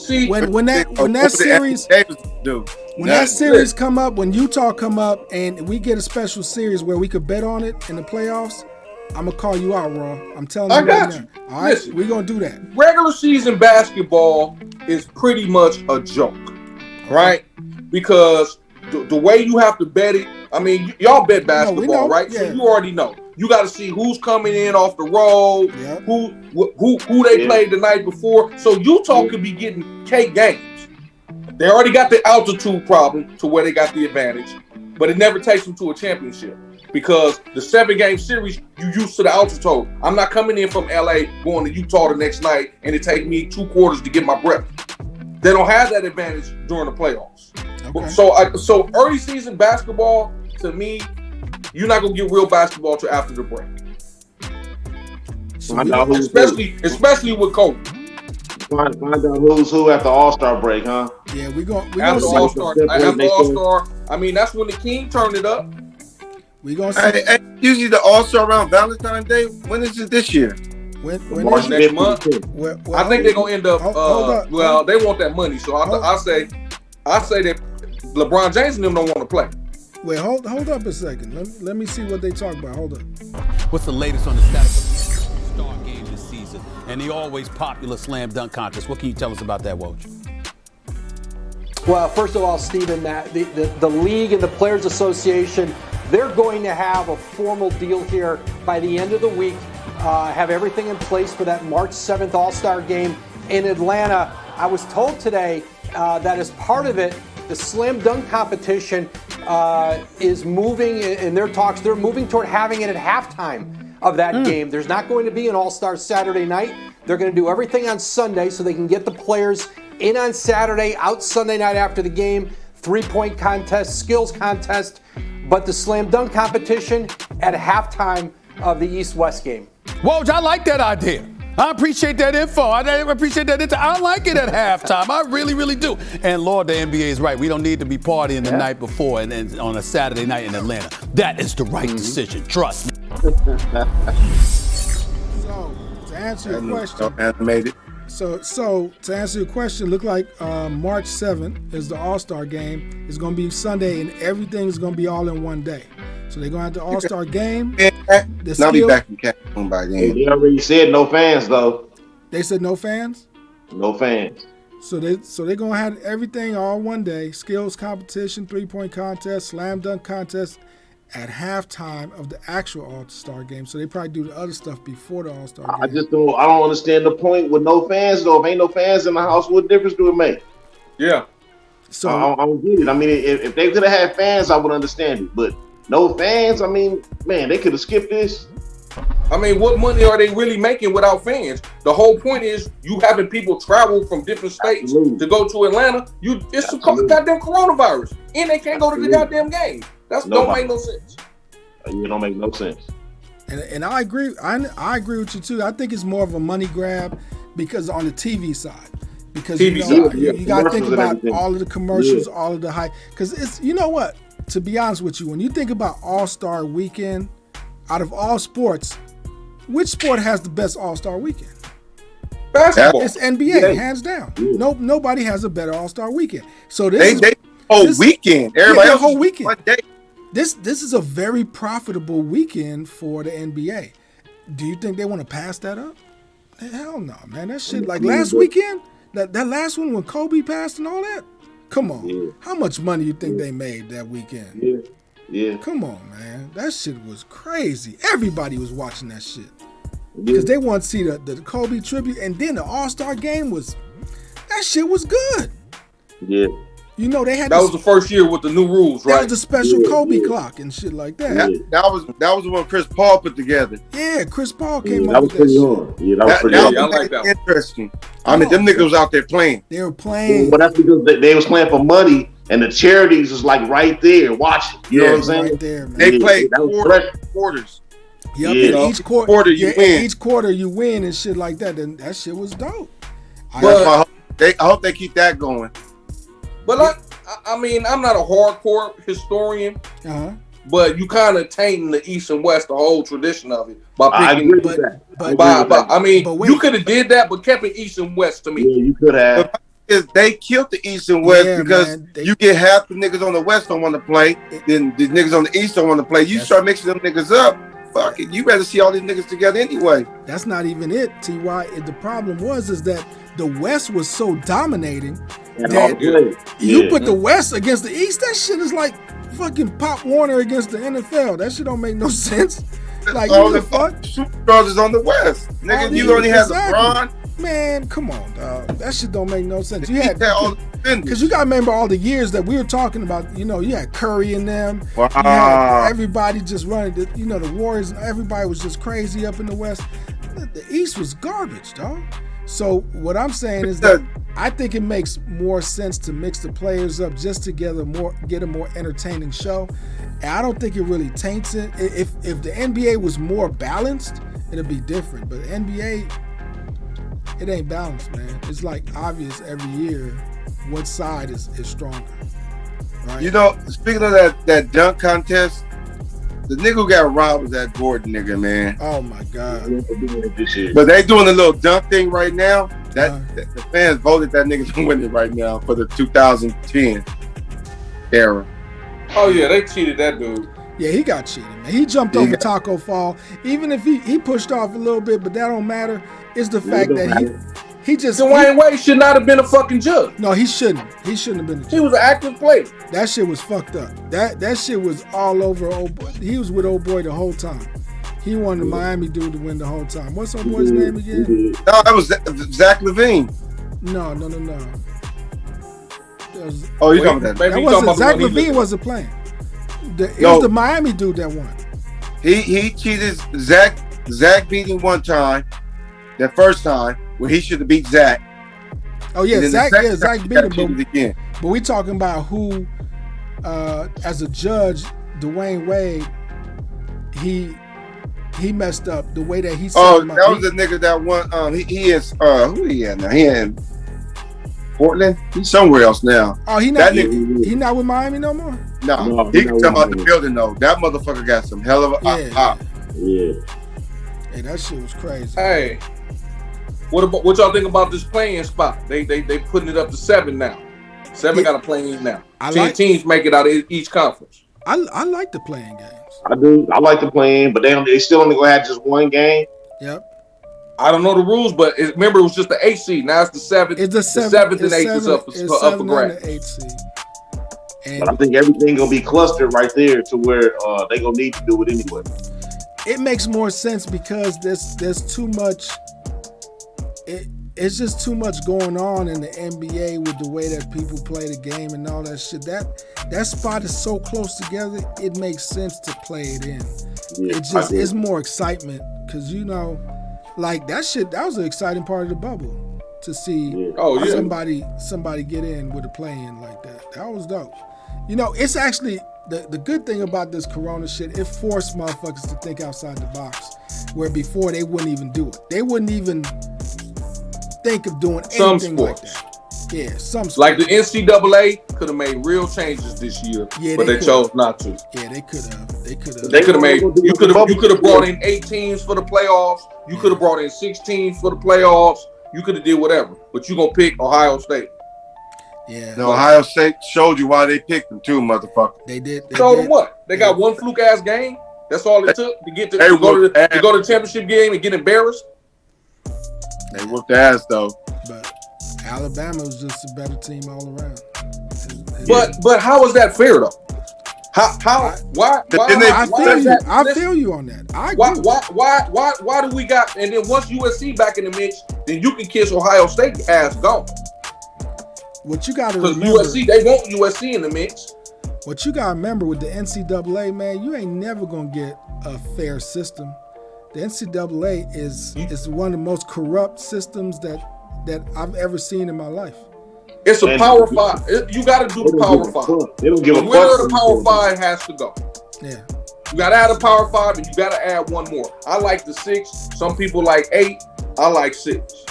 that series that series come up, when Utah come up and we get a special series where we could bet on it in the playoffs, I'm gonna call you out, Raw. I'm telling you right now. All right, we're gonna do that. Regular season basketball is pretty much a joke, right? Because the way you have to bet it, I mean, y'all bet basketball, right? Yeah. So you already know. You got to see who's coming in off the road, who they played the night before. So Utah could be getting cake games. They already got the altitude problem to where they got the advantage, but it never takes them to a championship because the 7-game series, you used to the altitude. I'm not coming in from LA going to Utah the next night and it take me 2 quarters to get my breath. They don't have that advantage during the playoffs. Okay. So early season basketball, to me, you're not gonna get real basketball till after the break. Especially with Kobe. Find out who's who at the All-Star break, huh? Yeah, we gonna after All-Star. I mean, that's when the King turned it up. We gonna see. Usually the All-Star around Valentine's Day. When is it this year? When next month. I think they're gonna end up. Well, they want that money, so I say that LeBron James and them don't want to play. Wait, hold up a second. Let me see what they talk about. Hold up. What's the latest on the status of the All-Star game this season and the always popular slam dunk contest? What can you tell us about that, Woj? Well, first of all, Stephen, the league and the Players Association, they're going to have a formal deal here by the end of the week, have everything in place for that March 7th All-Star game in Atlanta. I was told today that as part of it, the slam dunk competition is moving in their talks. They're moving toward having it at halftime of that game. There's not going to be an All-Star Saturday night. They're going to do everything on Sunday so they can get the players in on Saturday, out Sunday night after the game, 3-point contest, skills contest, but the slam dunk competition at halftime of the East-West game. Woj, I like that idea. I appreciate that info. I appreciate that info. I like it at halftime. I really, really do. And Lord, the NBA is right. We don't need to be partying the night before and on a Saturday night in Atlanta. That is the right decision. Trust me. So, to answer your question. So to answer your question, look like March 7th is the All-Star game. It's going to be Sunday, and everything's going to be all in one day. So they're going to have the All-Star game. I'll be back in Cancun by then. They already said no fans, though. They said no fans? No fans. So they're going to have everything all one day. Skills competition, 3-point contest, slam dunk contest at halftime of the actual All-Star game. So they probably do the other stuff before the All-Star game. I don't understand the point with no fans, though. If ain't no fans in the house, what difference do it make? Yeah. So I don't get it. I mean, if they could have had fans, I would understand it. But no fans, I mean, man, they could have skipped this. I mean, what money are they really making without fans? The whole point is you having people travel from different states to go to Atlanta. It's a goddamn coronavirus, and they can't go to the goddamn game. Don't make no sense. It don't make no sense. And I agree. I agree with you too. I think it's more of a money grab because on the TV side. Because you got to think about all of the commercials, all of the hype. Because it's, you know what? To be honest with you, when you think about All-Star Weekend, out of all sports, which sport has the best All-Star Weekend? Basketball. It's NBA, hands down. Nobody has a better All-Star Weekend. So this weekend. Everybody else whole weekend. One day. This is a very profitable weekend for the NBA. Do you think they want to pass that up? Hell no, man. That shit, like last weekend, that last one when Kobe passed and all that. Come on. Yeah. How much money you think they made that weekend? Yeah. Come on, man. That shit was crazy. Everybody was watching that shit. Because they want to see the Kobe tribute. And then the All-Star game that shit was good. Yeah. You know, they had that was the first year with the new rules, right? That was the special Kobe clock and shit like that. That was the one Chris Paul put together. Yeah, Chris Paul came up with that shit. Yeah, that was pretty I like that. Interesting. I mean, them niggas was out there playing. They were playing. But that's because they was playing for money, and the charities was like right there watching. You know what I'm saying? Right there, man. They played quarters. Yep, each quarter you win. Each quarter you win and shit like that. And that shit was dope. I hope they keep that going. But I mean, I'm not a hardcore historian, but you kind of tainting the East and West, the whole tradition of it by picking. You could have did that, but kept it East and West to me. Yeah, you could have. They killed the East and West because you get half the niggas on the West don't want to play, then the niggas on the East don't want to play. You start mixing them niggas up, fuck it. You better see all these niggas together anyway. That's not even it, T.Y. The problem is that the West was so dominating that you put the West against the East. That shit is like fucking Pop Warner against the NFL. That shit don't make no sense. Like, all the fuck Superstars is on the West. Nigga, you only have LeBron. Man, come on, dog. That shit don't make no sense. You had because you gotta remember all the years that we were talking about. You know, you had Curry and them. Wow. You had everybody just running. The Warriors. Everybody was just crazy up in the West. The East was garbage, dog. So what I'm saying is that I think it makes more sense to mix the players up just to get a more entertaining show. And I don't think it really taints it. If the NBA was more balanced, it'd be different. But the NBA, it ain't balanced, man. It's like obvious every year what side is stronger. Right? You know, speaking of that dunk contest, the nigga who got robbed was that Gordon nigga, man. Oh my God. But they doing a little dunk thing right now. The fans voted that nigga to win it right now for the 2010 era. Oh yeah, they cheated that dude. Yeah, he got cheated, man. He jumped over Taco Fall. Even if he pushed off a little bit, but that don't matter. It's the fact that he just Dwayne Wade should not have been a fucking judge. No, he shouldn't. He shouldn't have been a judge. He was an active player. That shit was fucked up. That shit was all over old boy. He was with old boy the whole time. He wanted the Miami dude to win the whole time. What's old boy's name again? No, that was Zach LaVine. No. Oh, you talking about that? That wasn't Zach LaVine wasn't playing. It was the Miami dude that won. He cheated. Zach beat him one time. That first time when he should have beat Zach. Oh yeah, Zach beat him. Again. But we talking about who, as a judge, Dwayne Wade, he messed up the way that he. Oh, that was the nigga that won. He is who he at now? He in Portland. He's somewhere else now. Oh, he not with Miami no more. No, he can come out the building though. That motherfucker got some hell of a Yeah. Hey, that shit was crazy. Hey, what y'all think about this playing spot? They putting it up to 7 now. 7 got a playing now. 10 teams make it out of each conference. I like the playing games. I do. I like the playing, but they still only gonna have just one game. Yep. I don't know the rules, but remember it was just the 8th seed. Now it's the 7th. It's the 7th and 8th is up for grabs. The 8th seed. But I think everything gonna be clustered right there to where they gonna need to do it anyway. It makes more sense because there's too much. It's just too much going on in the NBA with the way that people play the game and all that shit. That spot is so close together. It makes sense to play it in. Yeah, it's more excitement because like that shit. That was an exciting part of the bubble to see somebody get in with a play-in like that. That was dope. It's actually the good thing about this Corona shit. It forced motherfuckers to think outside the box, where before they wouldn't even do it. They wouldn't even think of doing anything like that. Yeah, some sports. Like the NCAA could have made real changes this year, but they chose not to. Yeah, they could have. They could have made. You could have brought in 8 teams for the playoffs. You could have brought in 6 teams for the playoffs. You could have did whatever, but you gonna pick Ohio State. Yeah. No, Ohio State showed you why they picked them too, motherfucker. They did. Showed them what? They got one fluke ass game. That's all it took to get to go to the championship game and get embarrassed. They whooped ass though. But Alabama was just a better team all around. But how is that fair though? Why? I feel you on that. Why do we got? And then once USC back in the mix, then you can kiss Ohio State ass gone. What you got to remember? Because USC, they want USC in the mix. What you got to remember with the NCAA, man, you ain't never gonna get a fair system. The NCAA is one of the most corrupt systems that I've ever seen in my life. It's a Power 5. You got to do the Power 5. They don't give a fuck. The winner of the Power 5 has to go. Yeah. You got to add a Power 5 and you got to add one more. I like the 6. Some people like 8. I like 6.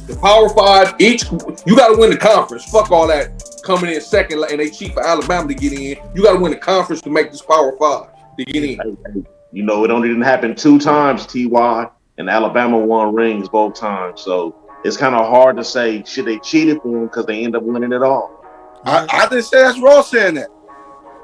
The Power 5, you got to win the conference. Fuck all that coming in second, and they cheat for Alabama to get in. You got to win the conference to make this Power 5 to get in. You know, it only didn't happen 2 times, Ty, and Alabama won rings both times. So it's kind of hard to say should they cheated for them because they end up winning it all. I didn't say that's Ross saying that.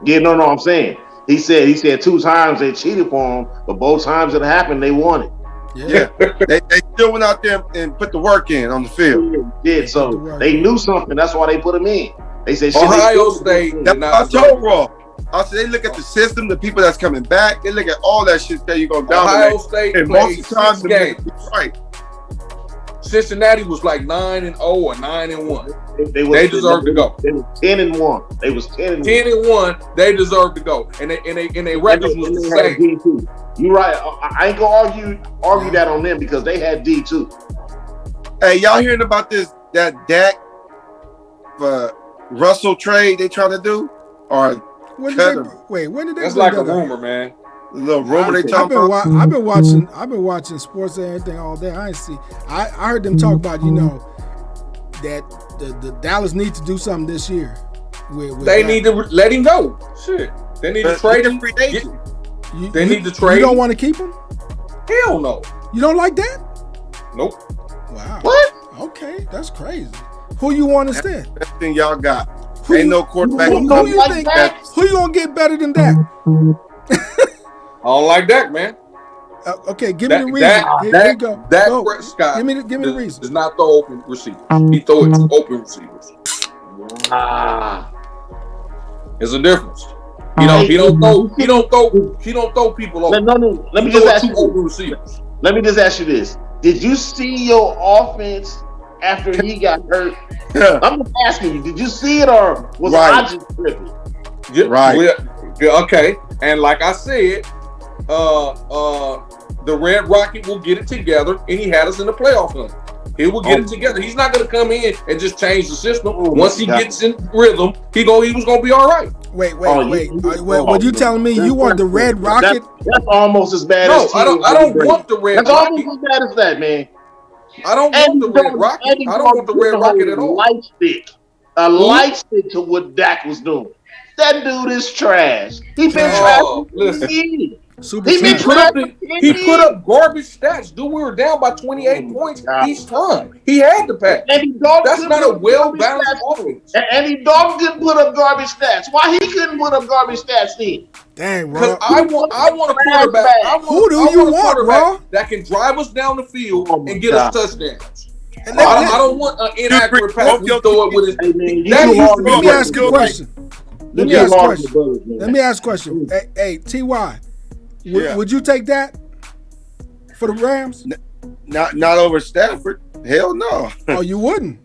Yeah, no, I'm saying he said 2 times they cheated for him, but both times it happened they won it. Yeah, they still went out there and put the work in on the field. Yeah, so they knew something. That's why they put him in. They said Ohio State. I told Ross. I said they look at the system, the people that's coming back. They look at all that shit that you're gonna dominate. Ohio State and played most of the time 6 games. Right. Cincinnati was like 9-0 or 9-1. They deserve to go. They was 10-1. They was 10-1. 10-1. They deserve to go, and they records was the same. You're right. I ain't gonna argue that on them because they had D2. Hey, y'all hearing about that Dak Russell trade they trying to do? Or when did they? That's like a rumor, man. The little rumor they talking about. I've been watching sports and everything all day. I heard them talk about that the Dallas need to do something this year. They need to let him go. Shit, they need to trade him. They need to trade. You don't want to keep him? Hell no. You don't like that? Nope. Wow. What? Okay, that's crazy. Who you want instead? Best thing y'all got. Ain't no quarterback. Who you think? Who you gonna get better than that? I don't like that, man. Okay, give me the reason. Here you go. Dak Prescott. Give me the reason. Does not throw open receivers. He throw it to open receivers. There's a difference. He don't throw people over. No. Let me just ask you open receivers. Let me just ask you this: did you see your offense after he got hurt? I'm just asking you. Did you see it, or was I just tripping? Yeah, right. Okay. And like I said, the Red Rocket will get it together, and he had us in the playoff hunt. He will get it together. He's not going to come in and just change the system. Once he gets in rhythm, he was going to be all right. Wait. What you telling me? You want the Red Rocket? That's almost as bad as I don't want the Red Rocket. That's almost as bad as that, man. I don't want the Red Rocket. I don't want the Red Rocket at all. Light stick to what Dak was doing. That dude is trash. He been trash for 10 years. He put up garbage stats. Dude, we were down by 28 points each time. He had to pass. That's not a well-balanced offense. And Andy Dalton didn't put up garbage stats. Why he couldn't put up garbage stats then? Dang, bro. Because I want a quarterback. Who do you want, bro? That can drive us down the field and get us touchdowns. I don't want an inaccurate pass. We throw it with his. Let me ask you a question. Let me ask a question. Hey, Ty, would you take that for the Rams? Not over Stafford. Hell no. Oh, you wouldn't?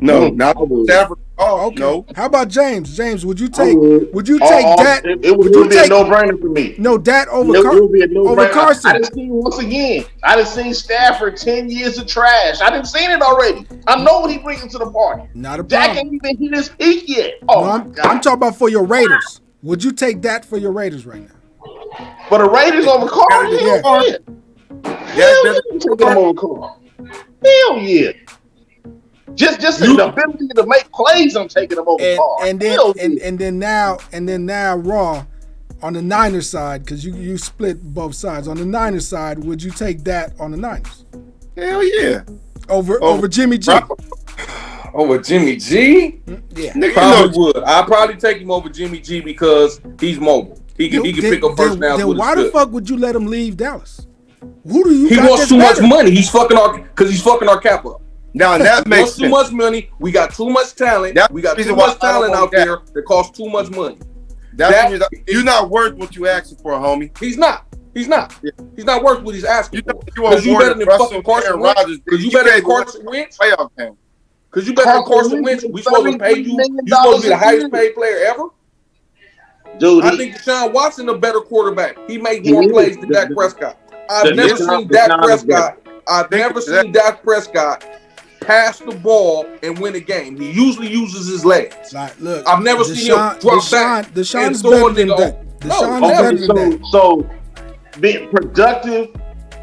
No, not over Stafford. Oh, okay. No. How about James? James, would you take that? It would be a no-brainer for me. No, that over Carson. I done seen once again. I done seen Stafford 10 years of trash. I done seen it already. I know what he brings to the party. Not a problem. Dak ain't even hit his peak yet. Oh, no, I'm talking about for your Raiders. Would you take that for your Raiders right now? For the Raiders over Carr? Hell yeah. Just the ability to make plays, I'm taking them over Carr. And then now Raw on the Niners side, because you split both sides. On the Niners side, would you take that on the Niners? Hell yeah. Over Jimmy G. Over Jimmy G? Yeah. Probably would. I'd probably take him over Jimmy G because he's mobile. He can pick up first downs. Then why the fuck would you let him leave Dallas? Who do you? He wants too much money. He's fucking our cap up. Now that makes sense. Too much money. We got too much talent. We got too much talent out there that costs too much money. You're not worth what you asking for, homie. He's not. He's not worth what he's asking for. Because you better than fucking Carson Wentz. Because you better than Carson Wentz. Because you better than Carson Wentz. We supposed to pay you. You supposed to be the highest paid player ever. Dude, I think Deshaun Watson a better quarterback. He made more plays than Dak Prescott. I've never seen Dak Prescott pass the ball and win a game. He usually uses his legs. Look, I've never seen him drop back and throw a nigga over. So being productive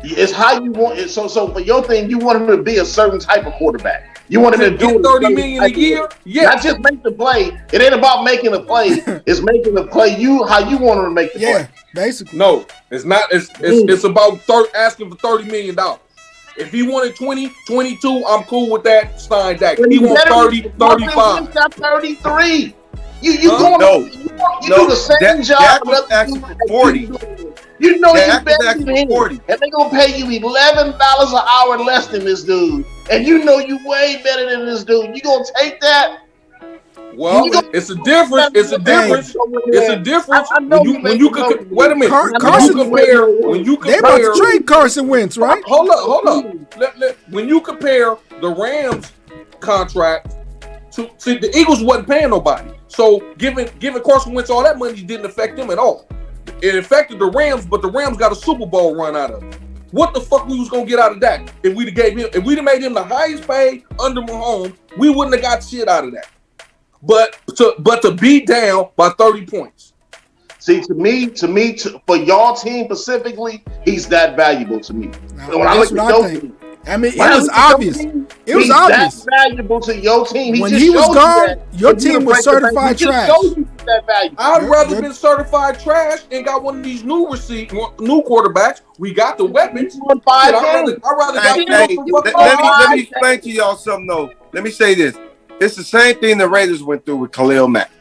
is how you want it. So for your thing, you want him to be a certain type of quarterback. You want him to do $30 million a year? Yes. Not just make the play. It ain't about making a play. It's making the play how you want him to make the play. Yeah, basically. No, it's not. It's about asking for $30 million. If he wanted 20, 22, I'm cool with that. Sign that. He wants 30, 35. Got 33. You do the same job. Dak was asking for 40. You know Dak you was asking for 40. and they gonna pay you $11 an hour less than this dude, and you know you way better than this dude. You gonna take that? Well, it's a difference. It's a difference. It's a difference. When you could wait a minute. When you compare, they about to trade Carson Wentz, right? Hold up. When you compare the Rams contract to the Eagles, wasn't paying nobody. So giving Carson Wentz all that money didn't affect them at all. It affected the Rams, but the Rams got a Super Bowl run out of it. What the fuck we was gonna get out of that if we'd have made him the highest paid under Mahomes, we wouldn't have got shit out of that. But to be down by 30 points. See, to me, for y'all team specifically, he's that valuable to me. Now, when I look at your team, I mean, it was obvious. It was obvious. That valuable to your team. When he was gone, your team was certified trash. I'd rather been certified trash and got one of these new quarterbacks. We got the weapons. I'd rather let me explain to y'all something though. Let me say this. It's the same thing the Raiders went through with Khalil Mack.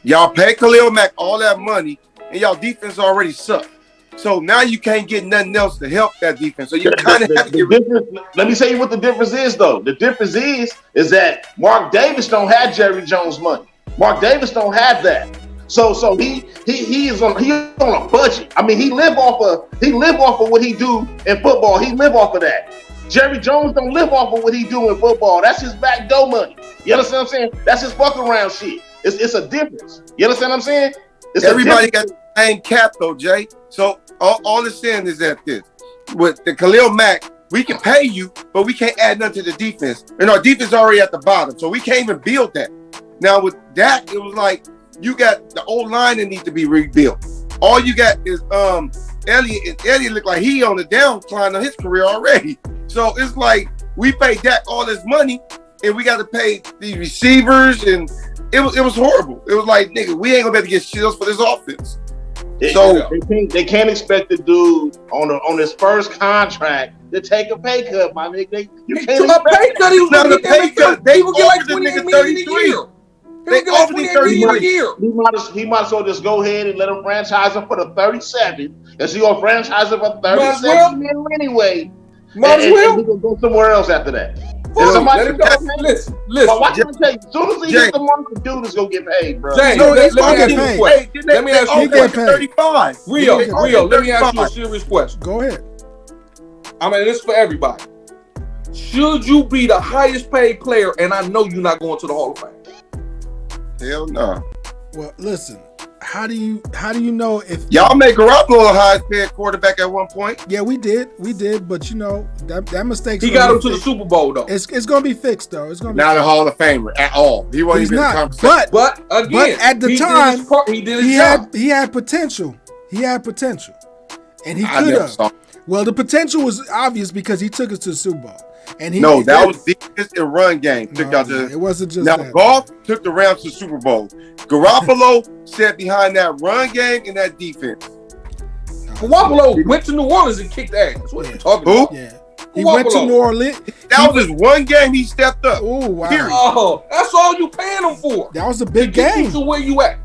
Y'all pay Khalil Mack all that money, and y'all defense already sucked. So now you can't get nothing else to help that defense. So you kind of have to get rid of it. Let me tell you what the difference is, though. The difference is that Mark Davis don't have Jerry Jones money. Mark Davis don't have that. So he is on a budget. I mean, he live off of what he do in football. He live off of that. Jerry Jones don't live off of what he do in football. That's his backdoor money. You understand what I'm saying? That's his fuck around shit. It's a difference. You understand what I'm saying? Everybody got the same cap though, Jay. So all it's saying is that with the Khalil Mack, we can pay you, but we can't add nothing to the defense. And our defense is already at the bottom, so we can't even build that. Now with Dak, it was like you got the old line that needs to be rebuilt. All you got is Elliott, and Elliott looked like he on the downcline of his career already. So it's like we paid Dak all this money, and we got to pay these receivers, and it was horrible. It was like, nigga, we ain't gonna be able to get shields for this offense. They can't expect the dude on his first contract to take a pay cut, my nigga. You can't a pay cut. He was not a pay cut. They will get like $28 million a year. They offered him $30 million a year. He might as well just go ahead and let him franchise him for the 37, and so you gonna franchise him for 37 million anyway. Might as well. He gonna go somewhere else after that. Listen. But watch me tell you, as soon as he hits the mark, the dude is gonna get paid, bro. James, let me ask you a question. 35. Rio, let me ask you a serious question. Go ahead. I mean, this is for everybody. Should you be the highest paid player, and I know you're not going to the Hall of Fame? Hell no. Well, listen. How do you know if y'all make Garoppolo the highest paid quarterback at one point? Yeah, we did, but you know that mistake. He got him to the Super Bowl though. It's gonna be fixed though. It's gonna be not fixed. a Hall of Famer at all. He wasn't even not. in the conversation. But again, at the time, he had potential. He had potential, and he could have. Well, the potential was obvious because he took us to the Super Bowl. And that was defense and run game. It wasn't just now, that. Goff took the Rams to the Super Bowl. Garoppolo sat behind that run game and that defense. Garoppolo went to New Orleans and kicked ass. What are you talking about? Yeah. He went to New Orleans. That was just one game he stepped up. Oh, wow. Oh, that's all you paying him for. That was a big game. So where you at?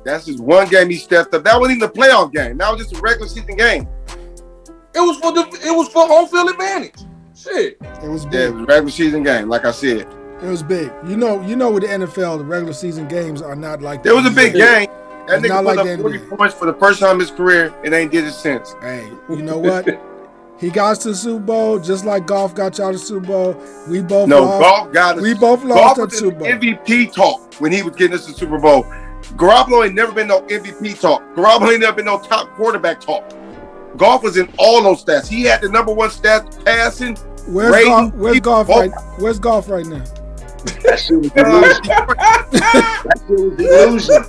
That's just one game he stepped up. That wasn't even a playoff game. That was just a regular season game. It was for home field advantage. Shit. It was big. Yeah, it was a regular season game, like I said. It was big. You know with the NFL, the regular season games are not like that. It was a big game. That It's nigga not put like up 40 points for the first time in his career and ain't did it since. Hey, you know what? He got us to the Super Bowl just like Goff got y'all to the Super Bowl. We both lost. Goff got us. We both lost at the Super Bowl. MVP talk when he was getting us to the Super Bowl. Garoppolo ain't never been no MVP talk. Garoppolo ain't never been no top quarterback talk. Goff was in all those stats. He had the number one stats passing. Where's Goff right now? That shit was illusion.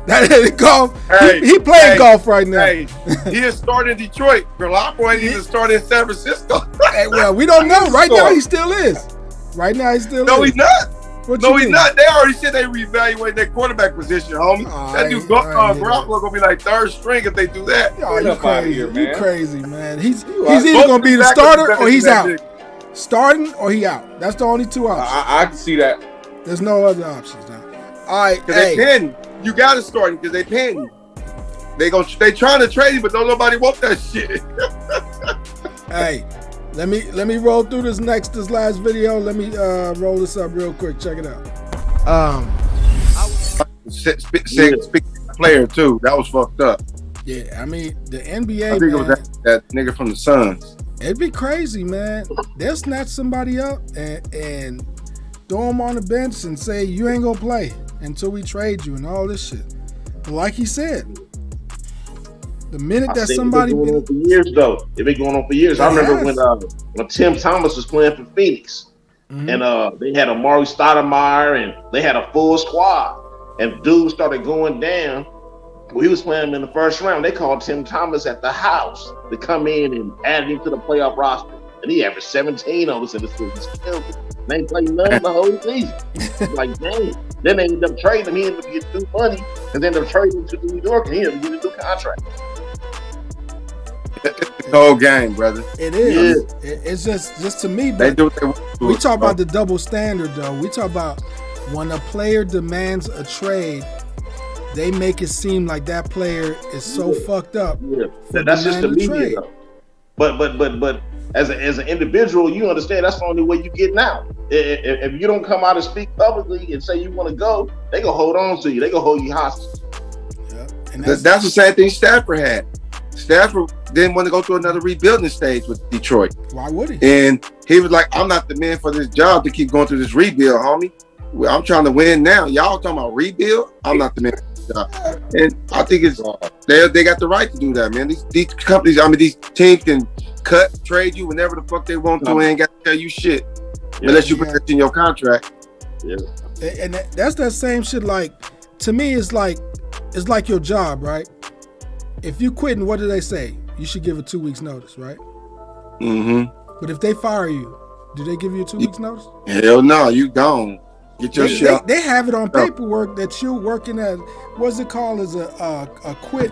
That golf. He playing golf right now. Hey, he is starting in Detroit. Garoppolo ain't even starting in San Francisco. Hey, well, we don't know. Right now, he still is. Right now, he's still. No, he's not. What No, you he's mean? not. They already said they reevaluate their quarterback position, homie. That dude Garoppolo gonna be like third string if they do that. Oh, you crazy. You crazy, man. He's Both either gonna be the backups starter better or he's than out. that Starting or he out. That's the only two options. I can see that. There's no other options now. All right, Because they paying you. You got to start him because they paying you. They trying to trade you, but don't nobody want that shit. Hey, let me roll through this last video. Let me roll this up real quick. Check it out. Speak player too. That was fucked up. Yeah, I mean the NBA. I think it was that nigga from the Suns. It'd be crazy, man. They'll snatch somebody up and throw him on the bench and say you ain't gonna play until we trade you and all this shit. But like he said, the minute that somebody been going on for years though. It's been going on for years. I remember when Tim Thomas was playing for Phoenix, and they had Amari Stoudemire and they had a full squad, and dudes started going down. Well, he was playing in the first round. They called Tim Thomas at the house to come in and add him to the playoff roster, and he averaged 17 on us in the season. They ain't played none the whole season. Like, dang. Then they ended up trading him. He ended up getting new money, and then they traded him to New York, and he ended up getting a new contract. It's the whole game, brother. It is. It's just to me. They But do what they want to. we talk about the double standard, though. We talk about when a player demands a trade, they make it seem like that player is so fucked up. Yeah, that's just the media. Though. But as an individual, you understand that's the only way you getting out. If you don't come out and speak publicly and say you want to go, they gonna hold on to you. They gonna hold you hostage. Yeah, And that's the same thing Stafford had. Stafford didn't want to go through another rebuilding stage with Detroit. Why would he? And he was like, I'm not the man for this job to keep going through this rebuild, homie. I'm trying to win now. Y'all talking about rebuild? I'm not the man for this job. And I think it's they got the right to do that, man. These companies, these teams can cut, trade you whenever the fuck they want to, and ain't got to tell you shit. Unless you put it in your contract. Yeah. And that's that same shit. Like, to me, it's like your job, right? If you quitting, what do they say? You should give a 2 weeks notice, right? Mm-hmm. But if they fire you, do they give you a 2 weeks notice? Hell no, you gone. Get your shit out. They have it on paperwork that you're working at. What's it called? As a quit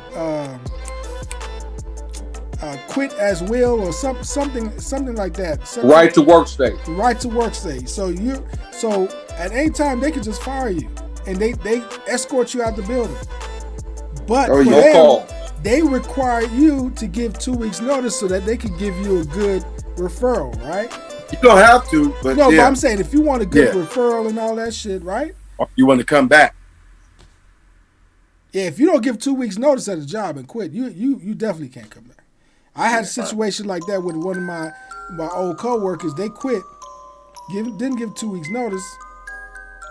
as will or something like that. Right to work state. Right to work state. So at any time they could just fire you and they escort you out the building. But for them, they require you to give 2 weeks notice so that they could give you a good referral, right? You don't have to, but but I'm saying if you want a good referral and all that shit, right? You want to come back. Yeah, if you don't give 2 weeks notice at a job and quit, you definitely can't come back. I had a situation like that with one of my old coworkers. They quit, didn't give 2 weeks notice.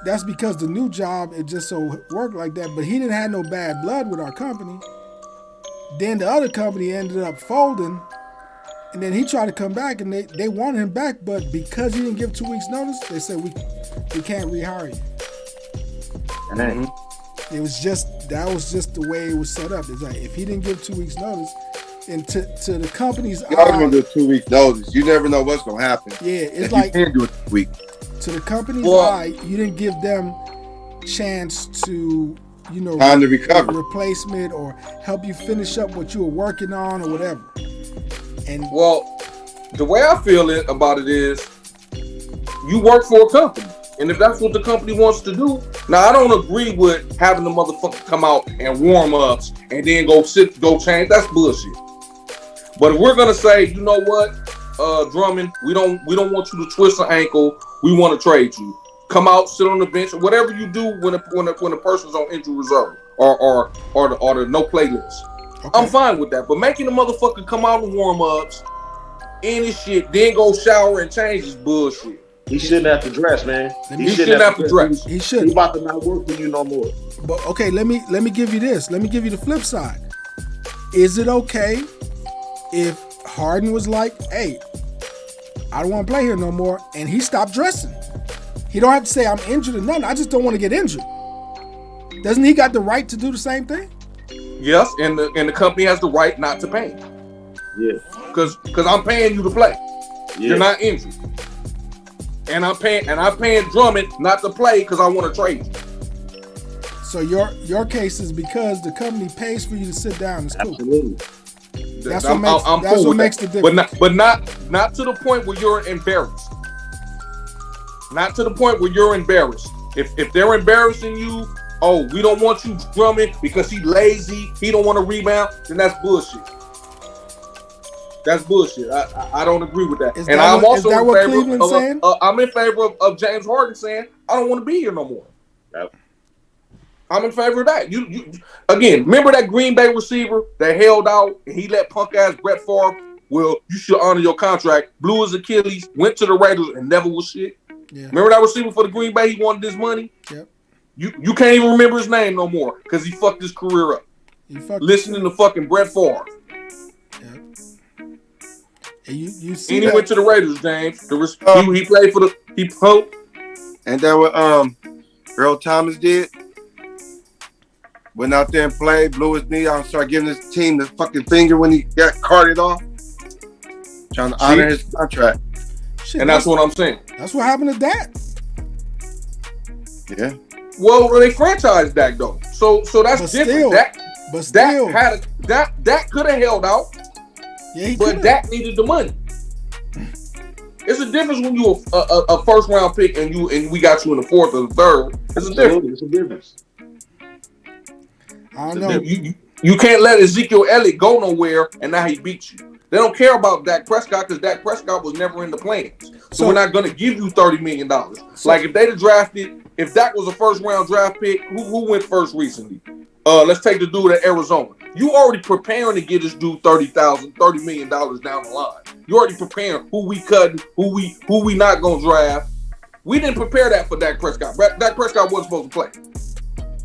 That's because the new job, it just so worked like that. But he didn't have no bad blood with our company. Then the other company ended up folding. And then he tried to come back and they wanted him back. But because he didn't give 2 weeks notice, they said, we can't rehire you. Mm-hmm. That was just the way it was set up. It's like, if he didn't give 2 weeks notice, and to the company's you always gonna do 2 weeks notice. You never know what's gonna happen. Yeah, it's if like you can do it 2 weeks. To the company's eye, you didn't give them chance to, time to recover, replacement, or help you finish up what you were working on or whatever. And the way I feel about it is, you work for a company, and if that's what the company wants to do, now I don't agree with having the motherfucker come out and warm ups and then go change. That's bullshit. But if we're gonna say, you know what, Drummond, we don't want you to twist an ankle. We want to trade you. Come out, sit on the bench, or whatever you do when a person's on injury reserve or the no play list. Okay. I'm fine with that. But making the motherfucker come out and warm ups, any shit, then go shower and change is bullshit. He shouldn't have to dress, man. He shouldn't have to dress. He should. He about to not work for you no more. But okay, let me give you this. Let me give you the flip side. Is it okay if Harden was like, hey, I don't want to play here no more, and he stopped dressing? He don't have to say I'm injured or nothing. I just don't want to get injured. Doesn't he got the right to do the same thing? Yes, and the company has the right not to pay him. Yeah. Because I'm paying you to play. Yeah. You're not injured. And I'm paying Drummond not to play because I want to trade him. So your case is because the company pays for you to sit down. It's cool. Absolutely. That's what makes the difference. But not to the point where you're embarrassed. Not to the point where you're embarrassed. If they're embarrassing you, oh, we don't want you Drummond because he's lazy, he don't want to rebound, then that's bullshit. That's bullshit. I don't agree with that. Is and that I'm what, also is that in what favor Cleveland's saying? I'm in favor of James Harden saying I don't want to be here no more. Yep. I'm in favor of that. You again, remember that Green Bay receiver that held out and he let punk ass Brett Favre? Well, you should honor your contract. Blew his Achilles, went to the Raiders and never was shit. Yeah. Remember that receiver for the Green Bay? He wanted his money. Yep. You can't even remember his name no more because he fucked his career up. Listening to fucking Brett Favre. Yep. And you see and he went to the Raiders, James. He played for the And that what Earl Thomas did. Went out there and played, blew his knee out, and started giving his team the fucking finger when he got carted off. Trying to honor his contract. Shit, and that's what I'm saying. That's what happened to Dak. Yeah. Well, they franchised Dak though, so that's different. Dak could have held out, but Dak needed the money. It's a difference when you a first round pick and we got you in the fourth or the third. It's a difference. It's a difference. I don't know. You can't let Ezekiel Elliott go nowhere and now he beats you. They don't care about Dak Prescott because Dak Prescott was never in the plans. So we're not going to give you $30 million. Like if they'd have drafted, if Dak was a first round draft pick, who went first recently? Let's take the dude at Arizona. You already preparing to get this dude $30 million down the line. You already preparing who we cutting, who we not going to draft. We didn't prepare that for Dak Prescott. Dak Prescott wasn't supposed to play.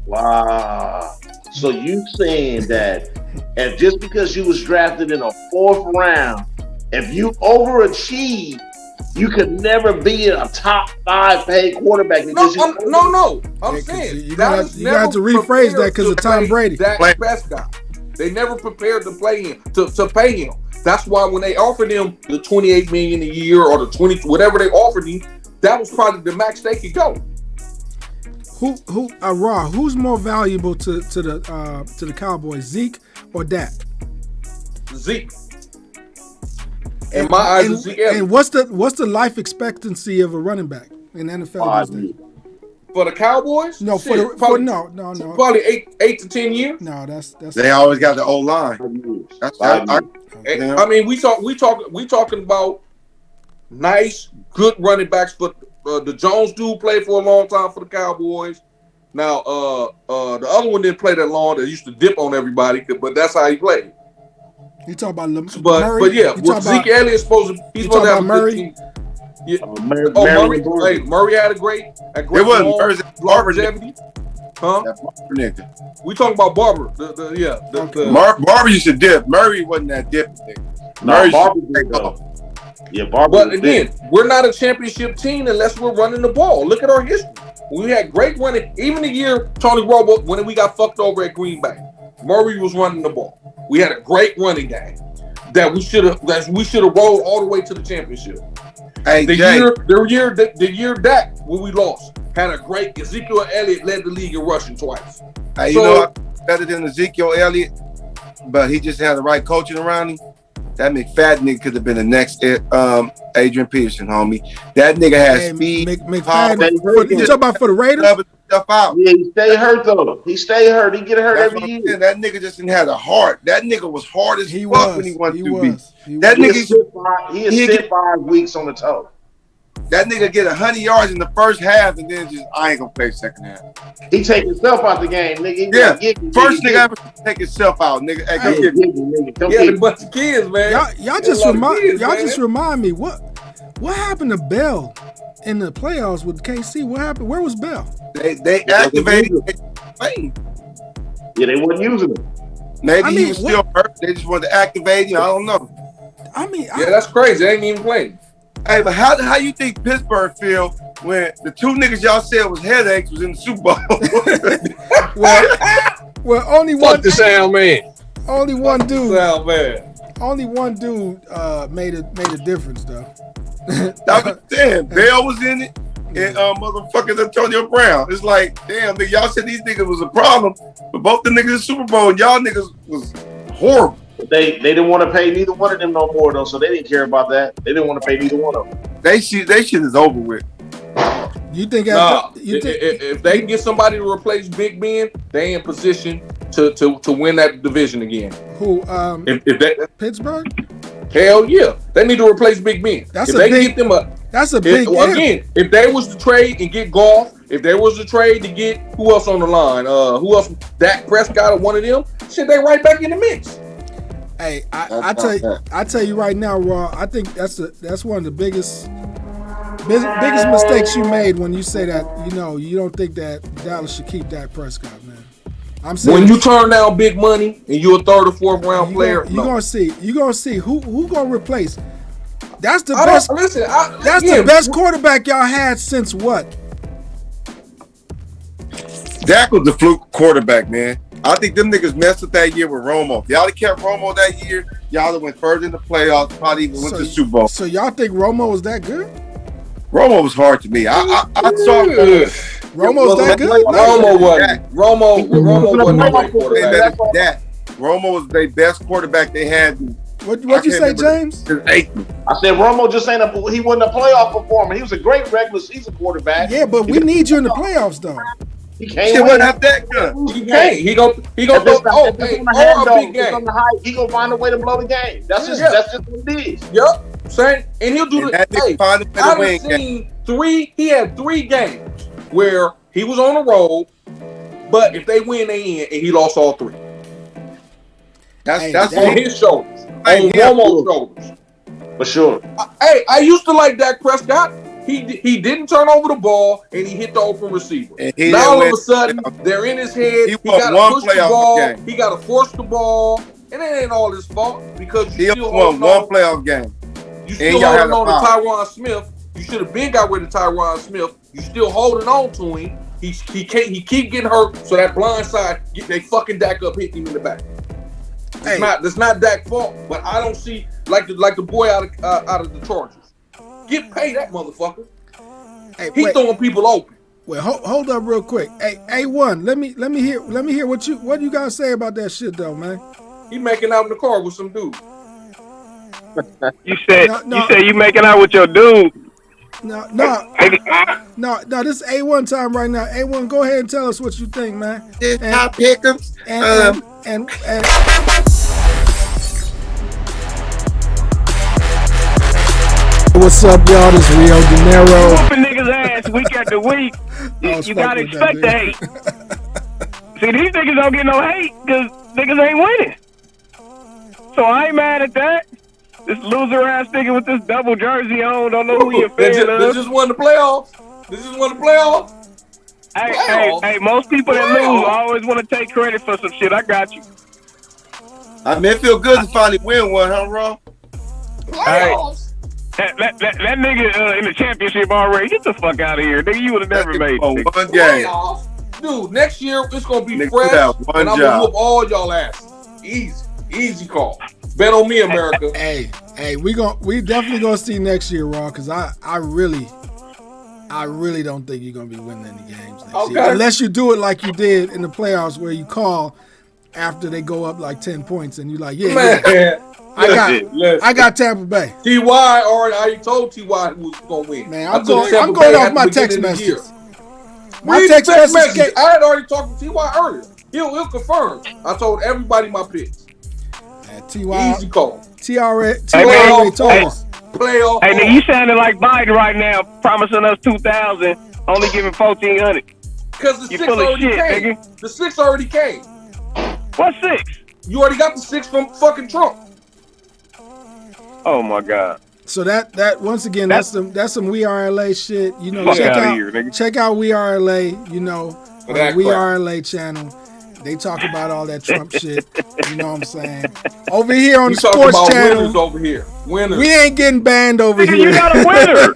Wow. So you saying that if just because you was drafted in a fourth round, if you overachieve, you could never be a top 5 paid quarterback? No. I'm saying you got to rephrase that because of Tom Brady. Dak Prescott. They never prepared to play him to pay him. That's why when they offered him the $28 million a year or the 20, whatever they offered him, that was probably the max they could go. Who's more valuable to the Cowboys, Zeke or Dak? Zeke. In my eyes, Zeke. And what's the life expectancy of a running back in the NFL these days? For the Cowboys? No, probably, no. Probably 8 to 10 years. No, that's. They always got the old line. I mean, we talking about nice, good running backs. But the Jones dude played for a long time for the Cowboys. Now, the other one didn't play that long. They used to dip on everybody, but that's how he played. You talk about Murray? But yeah, Zeke Elliott's supposed to have a Murray. Yeah. Murray had a great it wasn't longevity. Huh? We talking about Barber. Barber used to dip. Murray wasn't that dip thing. Barber did though. Yeah, Barber. But again, we're not a championship team unless we're running the ball. Look at our history. We had great running. Even the year Tony Romo, when we got fucked over at Green Bay, Murray was running the ball. We had a great running game that we should have rolled all the way to the championship. Hey, the year Dak when we lost had a great Ezekiel Elliott led the league in rushing twice. Hey, you know better than Ezekiel Elliott, but he just had the right coaching around him. That McFadden could have been the next Adrian Peterson, homie. That nigga has speed. McFadden, you talking about for the Raiders? Stuff out. Yeah, he stay hurt though. He stay hurt. He get hurt every year. That nigga just didn't have the heart. That nigga was hard as fuck when he wanted to be. That nigga he sit 5 weeks on the toe. That nigga get 100 yards in the first half and then just I ain't gonna play second half. He take himself out the game, nigga. First nigga ever take himself out, nigga. Hey, come get me. Yeah, a bunch of kids, man. Y'all just remind me what happened to Bell in the playoffs with KC? What happened? Where was Bell? They activated. Yeah, they wasn't using him. Maybe he was still hurt. They just wanted to activate him. I don't know. That's crazy. They ain't even playing. Hey, but how you think Pittsburgh feel when the two niggas y'all said was headaches was in the Super Bowl? well, only one. Fuck the sound man. Only one dude. Sound man. Only one dude made a difference though. I'm saying, Bell was in it, and motherfucking Antonio Brown. It's like, damn, nigga, y'all said these niggas was a problem, but both the niggas in Super Bowl, and y'all niggas was horrible. They didn't want to pay neither one of them no more though, so they didn't care about that. They didn't want to pay neither one of them. They shit is over with. You think? If they can get somebody to replace Big Ben, they in position to win that division again. Who? If they Pittsburgh? Hell yeah, they need to replace Big Ben. That's if a they big. get them up, That's a big. Again, if they was to trade and get Goff, if there was a trade to get who else on the line? Who else? Dak Prescott or one of them? Shit, they right back in the mix. Hey, I tell you right now, Raw. I think that's one of the biggest mistakes you made when you say that. You don't think that Dallas should keep Dak Prescott, man. I'm saying when you turn down big money and you're a third or fourth round player, you're gonna see who gonna replace. That's the best. The best quarterback y'all had since what? Dak was the fluke quarterback, man. I think them niggas messed up that year with Romo. If y'all had kept Romo that year, y'all would went further in the playoffs, probably even went to the Super Bowl. So y'all think Romo was that good? Romo was hard to me. I saw Romo was that good? Romo wasn't. Romo wasn't a great quarterback. Romo was their best quarterback they had. What'd you say, James? I said Romo just he wasn't a playoff performer. He was a great regular season quarterback. Yeah, but we need you in the playoffs, though. He can't win. win. Not that good. He can't. He go. He go. Oh, hey, or a big game. He gonna find a way to blow the game. That's just what it is. Yep. Same. And he'll do the. Hey, I've seen three. He had 3 games where he was on the road, but if they win, they in, and he lost all 3. That's on his shoulders. On Romo's shoulders. For sure. I used to like Dak Prescott. He didn't turn over the ball and he hit the open receiver. Now all of a sudden they're in his head. He got to push the ball. He got to force the ball, and it ain't all his fault because he won one playoff game. You still holding on to Tyron Smith. You should have been got rid of Tyron Smith. You still holding on to him. He keep getting hurt. So that blind side, they fucking Dak up, hitting him in the back. It's not Dak's fault, but I don't see like the boy out of the Chargers. Get paid that motherfucker. He's throwing people open. Well, hold up real quick. Hey, A1, let me hear what you guys say about that shit though, man. He making out in the car with some dude. You said you making out with your dude. No, this is A1 time right now. A1, go ahead and tell us what you think, man. I pick him. And what's up, y'all? This is Rio Dinero. Whooping niggas' ass week after week. You gotta expect the hate. See, these niggas don't get no hate because niggas ain't winning. So I ain't mad at that. This loser ass nigga with this double jersey on, don't know who you're fan of. This just won the playoffs. Hey, most people that lose always want to take credit for some shit. I got you. I mean, it feel good to finally win one, huh, Ron? Playoffs. That nigga in the championship already. Get the fuck out of here, nigga. You would have never made it. One game. Dude, next year it's gonna be fresh, and I'm gonna whoop all y'all asses. Easy call. Bet on me, America. Hey, we definitely gonna see next year, Raw, because I really don't think you're gonna be winning any games next year. Unless you do it like you did in the playoffs where you call after they go up like 10 points and you're like, I got Tampa Bay. T.Y. already told T.Y. who was gonna win. Man, I'm going off my text messages. My text message. I had already talked to T.Y. earlier. He'll confirm. I told everybody my picks. T.Y. Easy call. T.R. told us. Playoff. Hey, nigga, you sounding like Biden right now, promising us 2,000, only giving 1,400. Because the 6 already came. Nigga. The 6 already came. What 6? You already got the 6 from fucking Trump. Oh my God. So that once again, that's some We Are LA shit. You know, check out We Are LA. You know, on the We Are LA channel. They talk about all that Trump shit. You know what I'm saying? Over here on the sports channel. Winners over here. Winners. We ain't getting banned over here. You got a winner.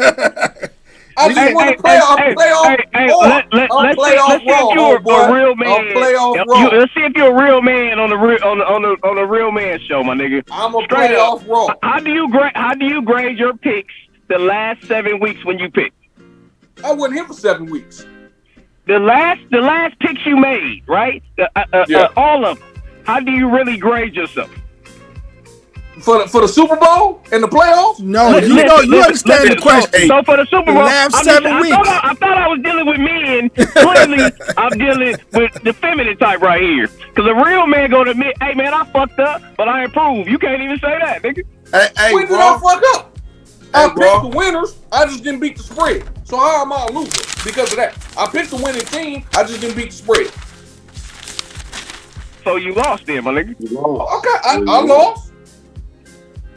I just want to play off. Let's see if you're a real man. Let's see if you're a real man on the real man show, my nigga. I'm a playoff Raw. How do you grade your picks the last 7 weeks when you picked? I wasn't here for 7 weeks. The last picks you made, right? All of them. How do you really grade yourself? For the Super Bowl and the playoffs? No, you understand the question. So for the Super Bowl, last 7 weeks. I thought I was dealing with men. Clearly, I'm dealing with the feminine type right here. Because a real man gonna admit, hey man, I fucked up, but I improved. You can't even say that, nigga. Hey, when did I fuck up? I picked the winners. I just didn't beat the spread. So how am I a loser because of that? I picked the winning team. I just didn't beat the spread. So you lost then, my nigga. Okay, I lost.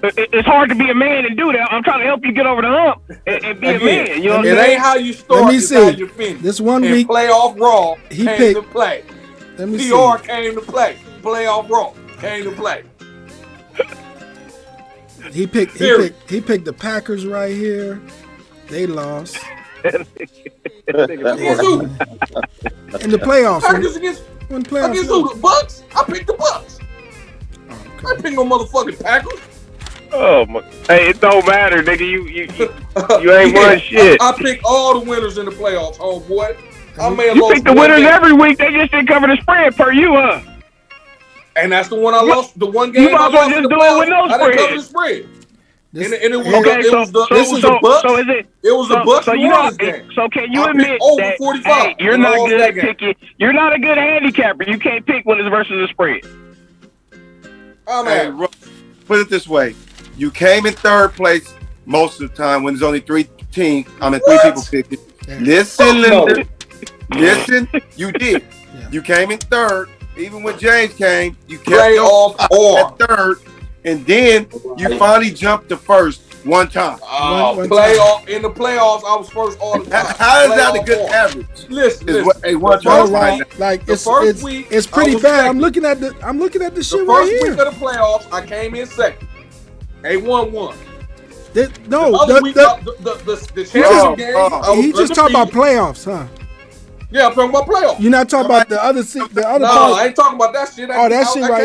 It's hard to be a man and do that. I'm trying to help you get over the hump and be a man. You know what I'm saying? It ain't how you start. Let me it's how see. you finish. This 1 and week, playoff Raw he came picked. to play. Let me see. PR came to play. Playoff Raw came to play. He picked the Packers right here. They lost. In the playoffs. Packers against who? The Bucks? I picked the Bucks. I picked no motherfucking Packers. Oh my! Hey, it don't matter, nigga. You ain't won shit. I picked all the winners in the playoffs, homeboy. I may have You lost pick the one winners game. every week. They just didn't cover the spread per you, huh? And that's the one I lost. The one game You might I as well lost in just the do it with playoffs. no I didn't cover the spread. spread. And it was the Bucks. So is it? It was the Bucks. So you know, so can you admit over that 45 hey, you're and not lost good that at game. picking? You're not a good handicapper. You can't pick when it's versus the spread. Hey, put it this way: you came in third place most of the time when there's only three people picking. Listen, Linda. Listen, you did. You came in third. Even when James came, you kept at third, and then you finally jumped to first one time. Playoff in the playoffs, I was first all the time. How is that a good average? Listen. It's pretty bad. I'm looking at the shit right here. The first week of the playoffs, I came in second. They won. The championship game. He just talking about playoffs, huh? Yeah, I'm talking about playoffs. You're not talking about the other No, I ain't talking about that shit. I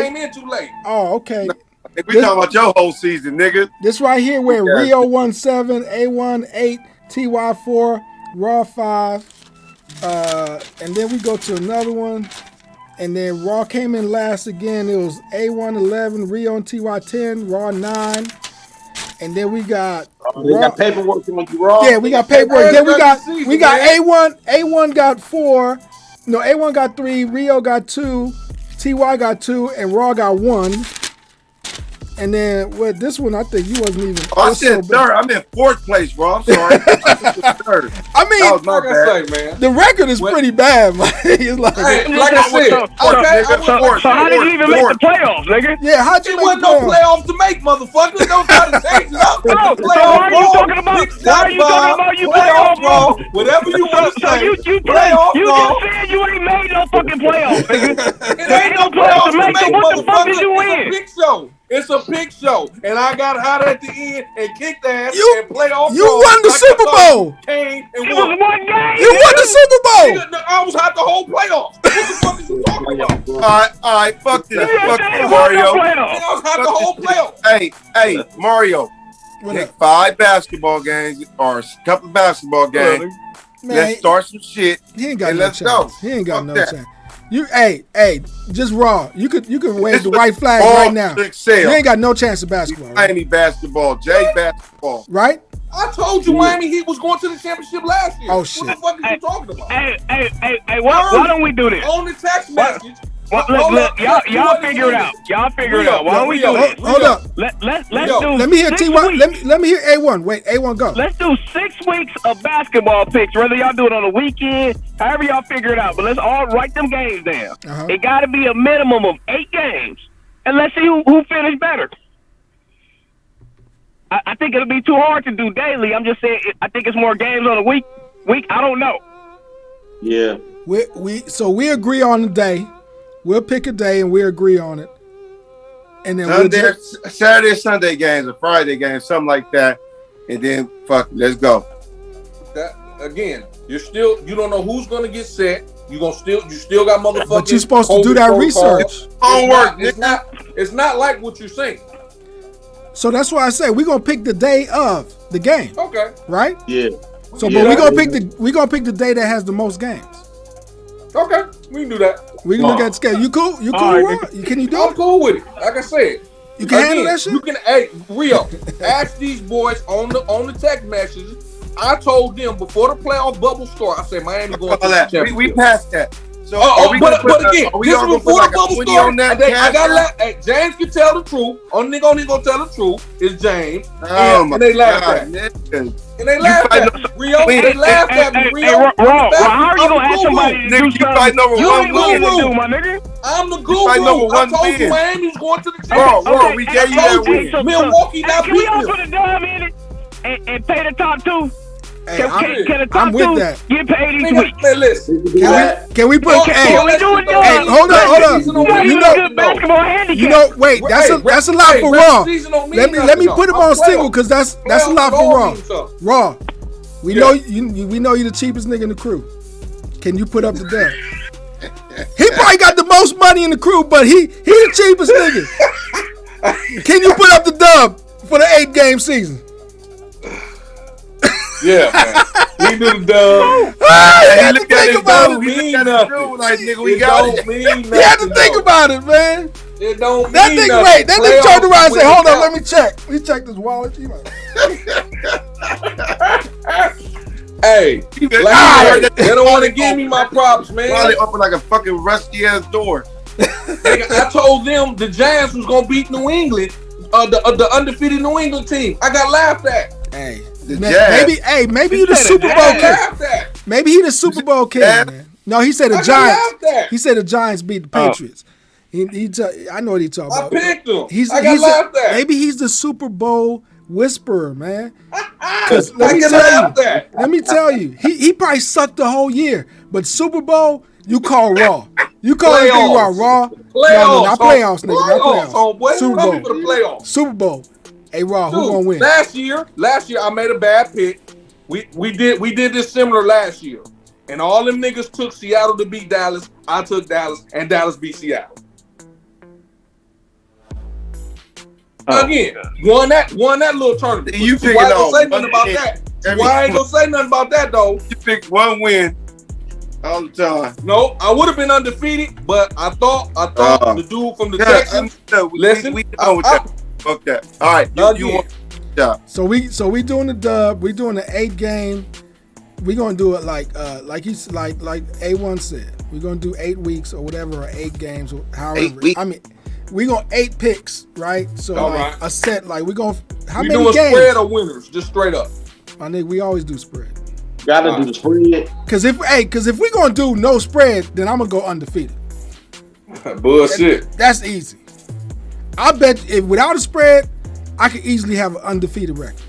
came in too late. Oh, okay. We talking about your whole season, nigga. This right here where Rio won 7, A1 8, TY 4, Raw 5, and then we go to another one, and then Raw came in last again. It was A1 11, Rio and TY 10, Raw 9, and then we got. They got paperwork on you, Raw. Yeah, we got paperwork. Then we got A1. A1 got 4. No, A1 got 3. Rio got 2. TY got 2, and Raw got 1. And then with this one, I think you wasn't even. I said third. I'm in fourth place, bro. I'm sorry. Third. I mean, that was my bad. Man. The record is pretty bad, man. It's like, like I said, so how did you even make the playoffs, nigga? Yeah, how'd you it make wasn't the no playoffs to make, motherfuckers. Don't try to change it up. So why are you talking about you playoffs, bro? Whatever you want to say. You just said you ain't made no fucking playoffs, nigga. It ain't no playoffs to make, what the fuck did you win? It's a big show. It's a big show, and I got hot at the end and kicked ass and played off. You won the Super Bowl. Came and It won. was one game. You won the Super Bowl. I was hot the whole playoffs. What the fuck is you talking about? All right, fuck this. Fuck this, Mario. I was hot the whole playoffs. Hey, Mario. Pick 5 basketball games or a couple basketball games. Man, let's start some shit. He ain't got and no let's chance. go. He ain't got Fuck no that. chance. Hey, just Raw. You could wave the white flag all right now. Excel. You ain't got no chance of basketball. Right? Miami basketball, Jay basketball. Right? I told you Miami Heat was going to the championship last year. Oh shit. What the fuck are you talking about? Hey, why don't we do this? On the text message. Look, y'all figure it out. Y'all figure it out. Why don't we do this? Hold up. Let's do. Let me hear T1. Let me hear A1. Wait, A1 go. Let's do 6 weeks of basketball picks. Whether y'all do it on the weekend, however y'all figure it out. But let's all write them games down. It got to be a minimum of 8 games, and let's see who finished better. I think it'll be too hard to do daily. I'm just saying. I think it's more games on a week. I don't know. Yeah. So we agree on the day. We'll pick a day and we agree on it. And then Saturday, Sunday games, or Friday games, something like that. And then let's go. That again, you don't know who's gonna get set. You still got motherfuckers. But you're supposed to do that research. Homework. It's not like what you're saying. So that's why I say we're gonna pick the day of the game. Okay. Right? Yeah. So, but we're gonna pick the day that has the most games. Okay, we can do that. We can look at the schedule. You cool? You cool? Right. Can you do it? I'm cool with it. Like I said, you can handle that shit. You can. Hey, Rio, ask these boys on the text messages. I told them before the playoff bubble start. I said Miami going to the championship. We passed that. So, but again, this is before the bubble started. I got James can tell the truth. Only nigga gonna tell the truth is James. And they laughed at me. And they laughed at me. Rio, they laughed at me. Rio, how are you gonna ask somebody to do something? You ain't guru, my nigga. I'm the guru. I told you Miami's going to the championship. We gave you that win. Milwaukee not beating them. Can we all put a dime in it and pay the top two? Hey, can the top two get paid each week? Can we put? Can we do it? Hey, hold on. You know, wait. That's a lot for Raw. Let me put him on single because that's a lot for Raw. Raw. We know you're the cheapest nigga in the crew. Can you put up the dub? He probably got the most money in the crew, but he the cheapest nigga. Can you put up the dub for the 8-game season? Yeah, man. He do the dub. He had to think about it. He had to think about it, man. It don't that mean nigga, wait, that nigga turned around and said, hold on, let me check. Let me check this wallet. Hey, they don't want to give me my props, man. Probably open like a fucking rusty ass door. I told them the Giants was gonna beat New England, the undefeated New England team. I got laughed at. Hey, maybe he the Super Bowl kid. Maybe he the Super Bowl kid, man. No, he said the Giants. He said the Giants beat the Patriots. I know what he talking about. I picked him. I got laughed at. Maybe he's the Super Bowl whisperer, man. Because let me tell you, he probably sucked the whole year. But Super Bowl, you call Raw. You call everything Raw. No, not playoffs, nigga. Not playoffs. Super Bowl. For the playoffs. Super Bowl. Hey, Raw, who gonna win? Last year, I made a bad pick. We did this similar last year, and all them niggas took Seattle to beat Dallas. I took Dallas, and Dallas beat Seattle. Again, won that little tournament. You picked Why I ain't gonna say nothing about that? Why I ain't gonna say nothing about that though? You picked one win all the time. No, I would have been undefeated, but I thought the dude from the Texans. Listen, fuck that. All right, you want So we doing the dub. We doing the 8-game. We gonna do it like A1 said. We're gonna do 8 weeks or whatever, or 8 games, or however. 8 weeks. I mean, we gonna 8 picks, right? So like a set, like we gonna how we many doing games? Spread or winners, just straight up. My nigga, we always do spread. Gotta do the spread. Cause if we gonna do no spread, then I'm gonna go undefeated. Bullshit. That's easy. I bet if without a spread, I could easily have an undefeated record.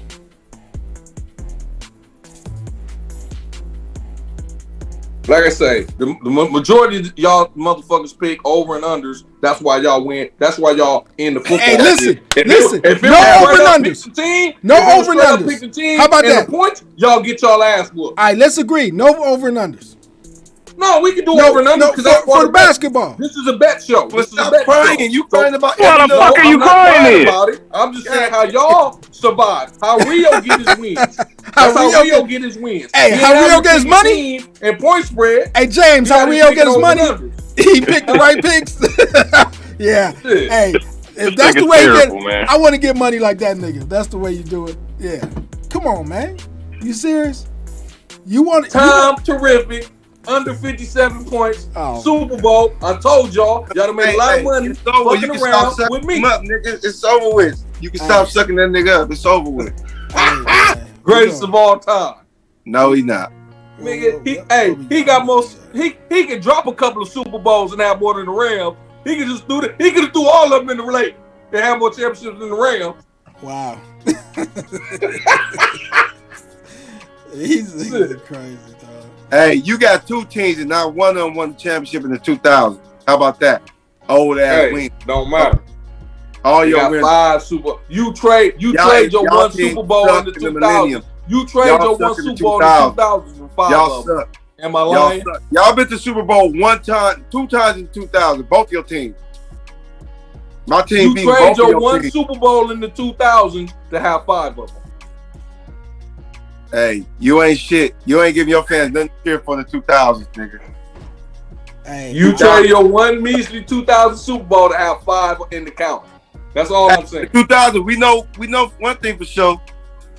Like I say, the majority of y'all motherfuckers pick over and unders. That's why y'all win. That's why y'all in the football. Hey, listen. If No over and unders. No over and unders. How about that? Points, y'all get y'all ass whooped. All right, let's agree. No over and unders. No, we can do over and unders because for the basketball. This is a bet show. But stop crying. You crying about what the fuck are you crying about it. I'm just saying how y'all survive. How Rio get his wins. That's how Rio get his wins. Hey, how Rio get his money? And point spread. Hey, James, how Rio get his money? He picked the right picks. Yeah. Hey, if that's the way you get, man. I want to get money like that nigga. That's the way you do it. Yeah. Come on, man. You serious? You want terrific. Under 57 points. Super Bowl. I told y'all done made a lot of money fucking around with me. Up, nigga. It's over with. You can stop sucking that nigga up. It's over with. Greatest of all time. No, he not. Nigga, he got most. He can drop a couple of Super Bowls and have more than the Rams. He can just do that. He could do all of them in the relate and have more championships than the Rams. Wow. he's crazy, dog. Hey, you got 2 teams and not one of them won the championship in the 2000s. How about that? Old ass win. Don't matter. All your wins. 5 Super. You trade your one Super Bowl in the 2000s. You trade your one Super Bowl in the 2000s for 5 y'all of them. suck. Am I lying? Y'all been to Super Bowl 1 time, 2 times in 2000. Both your teams. My team You beat trade both of your one teams. Super Bowl in the 2000s to have 5 of them. Hey, you ain't shit. You ain't giving your fans nothing to cheer for in the 2000s, nigga. Hey, You trade your one measly 2000 Super Bowl to have 5 in the count. That's all I'm saying. 2000, we know one thing for sure.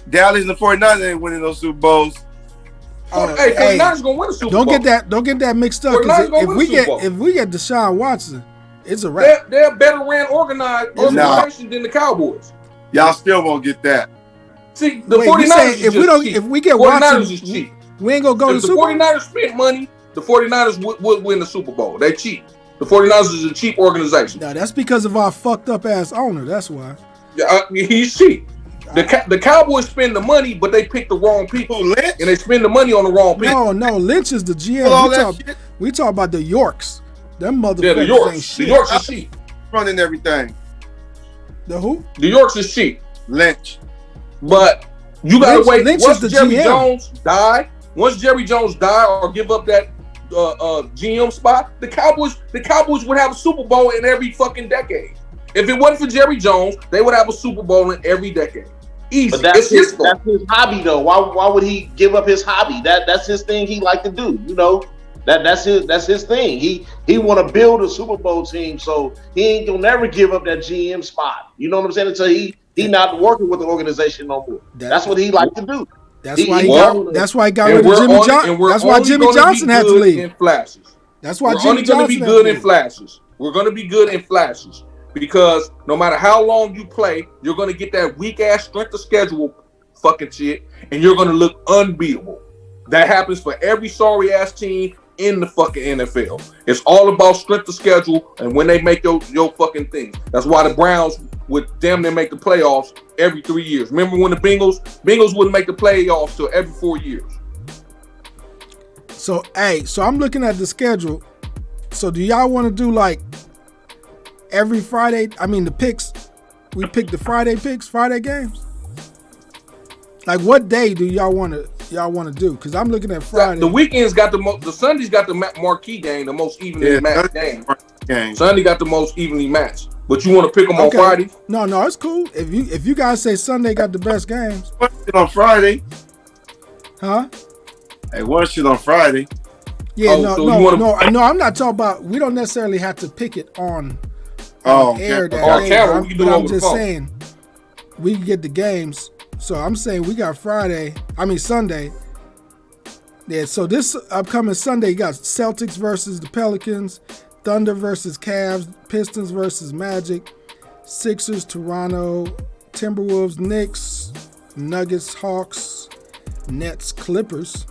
Dallas and the 49ers ain't winning those Super Bowls. Hey, 49ers gonna win a Super Bowl. Don't get that mixed up. 'Cause if we get Deshaun Watson, it's a wrap. They're a better ran organization than the Cowboys. Y'all still won't get that. See, the Wait, 49ers if we don't, if we get 49ers Watson, is cheap. we ain't gonna go to If the the Super Bowl. 49ers spent money, the 49ers would win the Super Bowl. They're cheap. The 49ers is a cheap organization. No, that's because of our fucked up ass owner. That's why. He's cheap. The Cowboys spend the money, but they pick the wrong people. Lynch? And they spend the money on the wrong people. No, Lynch is the GM. We talk about the Yorks. Them motherfuckers Yeah, the ain't Yorks. shit. The Yorks is cheap. Running everything. The who? The Yorks is cheap. Lynch. But you gotta wait. Lynch Once is the Jerry GM. Jones die or give up that GM spot, the Cowboys would have a Super Bowl in every fucking decade. If it wasn't for Jerry Jones, they would have a Super Bowl in every decade. Easy. But that's it's his hobby though. Why would he give up his hobby? That's his thing he like to do. You know, that's his thing. He want to build a Super Bowl team, so he ain't gonna never give up that GM spot. You know what I'm saying? Until he not working with the organization no more. That's what he like to do. That's why he got rid of Jimmy Johnson. That's why Jimmy Johnson had to leave. In flashes. That's why we're Jimmy only going to Johnson be good in flashes. We're going to be good in flashes because no matter how long you play, you're going to get that weak ass strength of schedule fucking shit, and you're going to look unbeatable. That happens for every sorry ass team in the fucking NFL. It's all about strength of schedule and when they make your fucking thing. That's why the Browns would damn near make the playoffs every 3 years. Remember when the Bengals wouldn't make the playoffs till every 4 years. So I'm looking at the schedule. So do y'all want to do like every Friday? I mean the picks. We pick the Friday picks, Friday games. Like what day do y'all want to do? Because I'm looking at Friday. The weekends got the Sundays got the marquee game, the most evenly matched game. Sunday got the most evenly matched. But you want to pick them on Friday? No, it's cool. If you guys say Sunday got the best games. On Friday. Huh? Hey, one shit on Friday. Yeah, no, I'm not talking about. We don't necessarily have to pick it on air that day. But I'm just saying we can get the games. So I'm saying we got Sunday. Yeah, so this upcoming Sunday, you got Celtics versus the Pelicans, Thunder versus Cavs, Pistons versus Magic, Sixers, Toronto, Timberwolves, Knicks, Nuggets, Hawks, Nets, Clippers.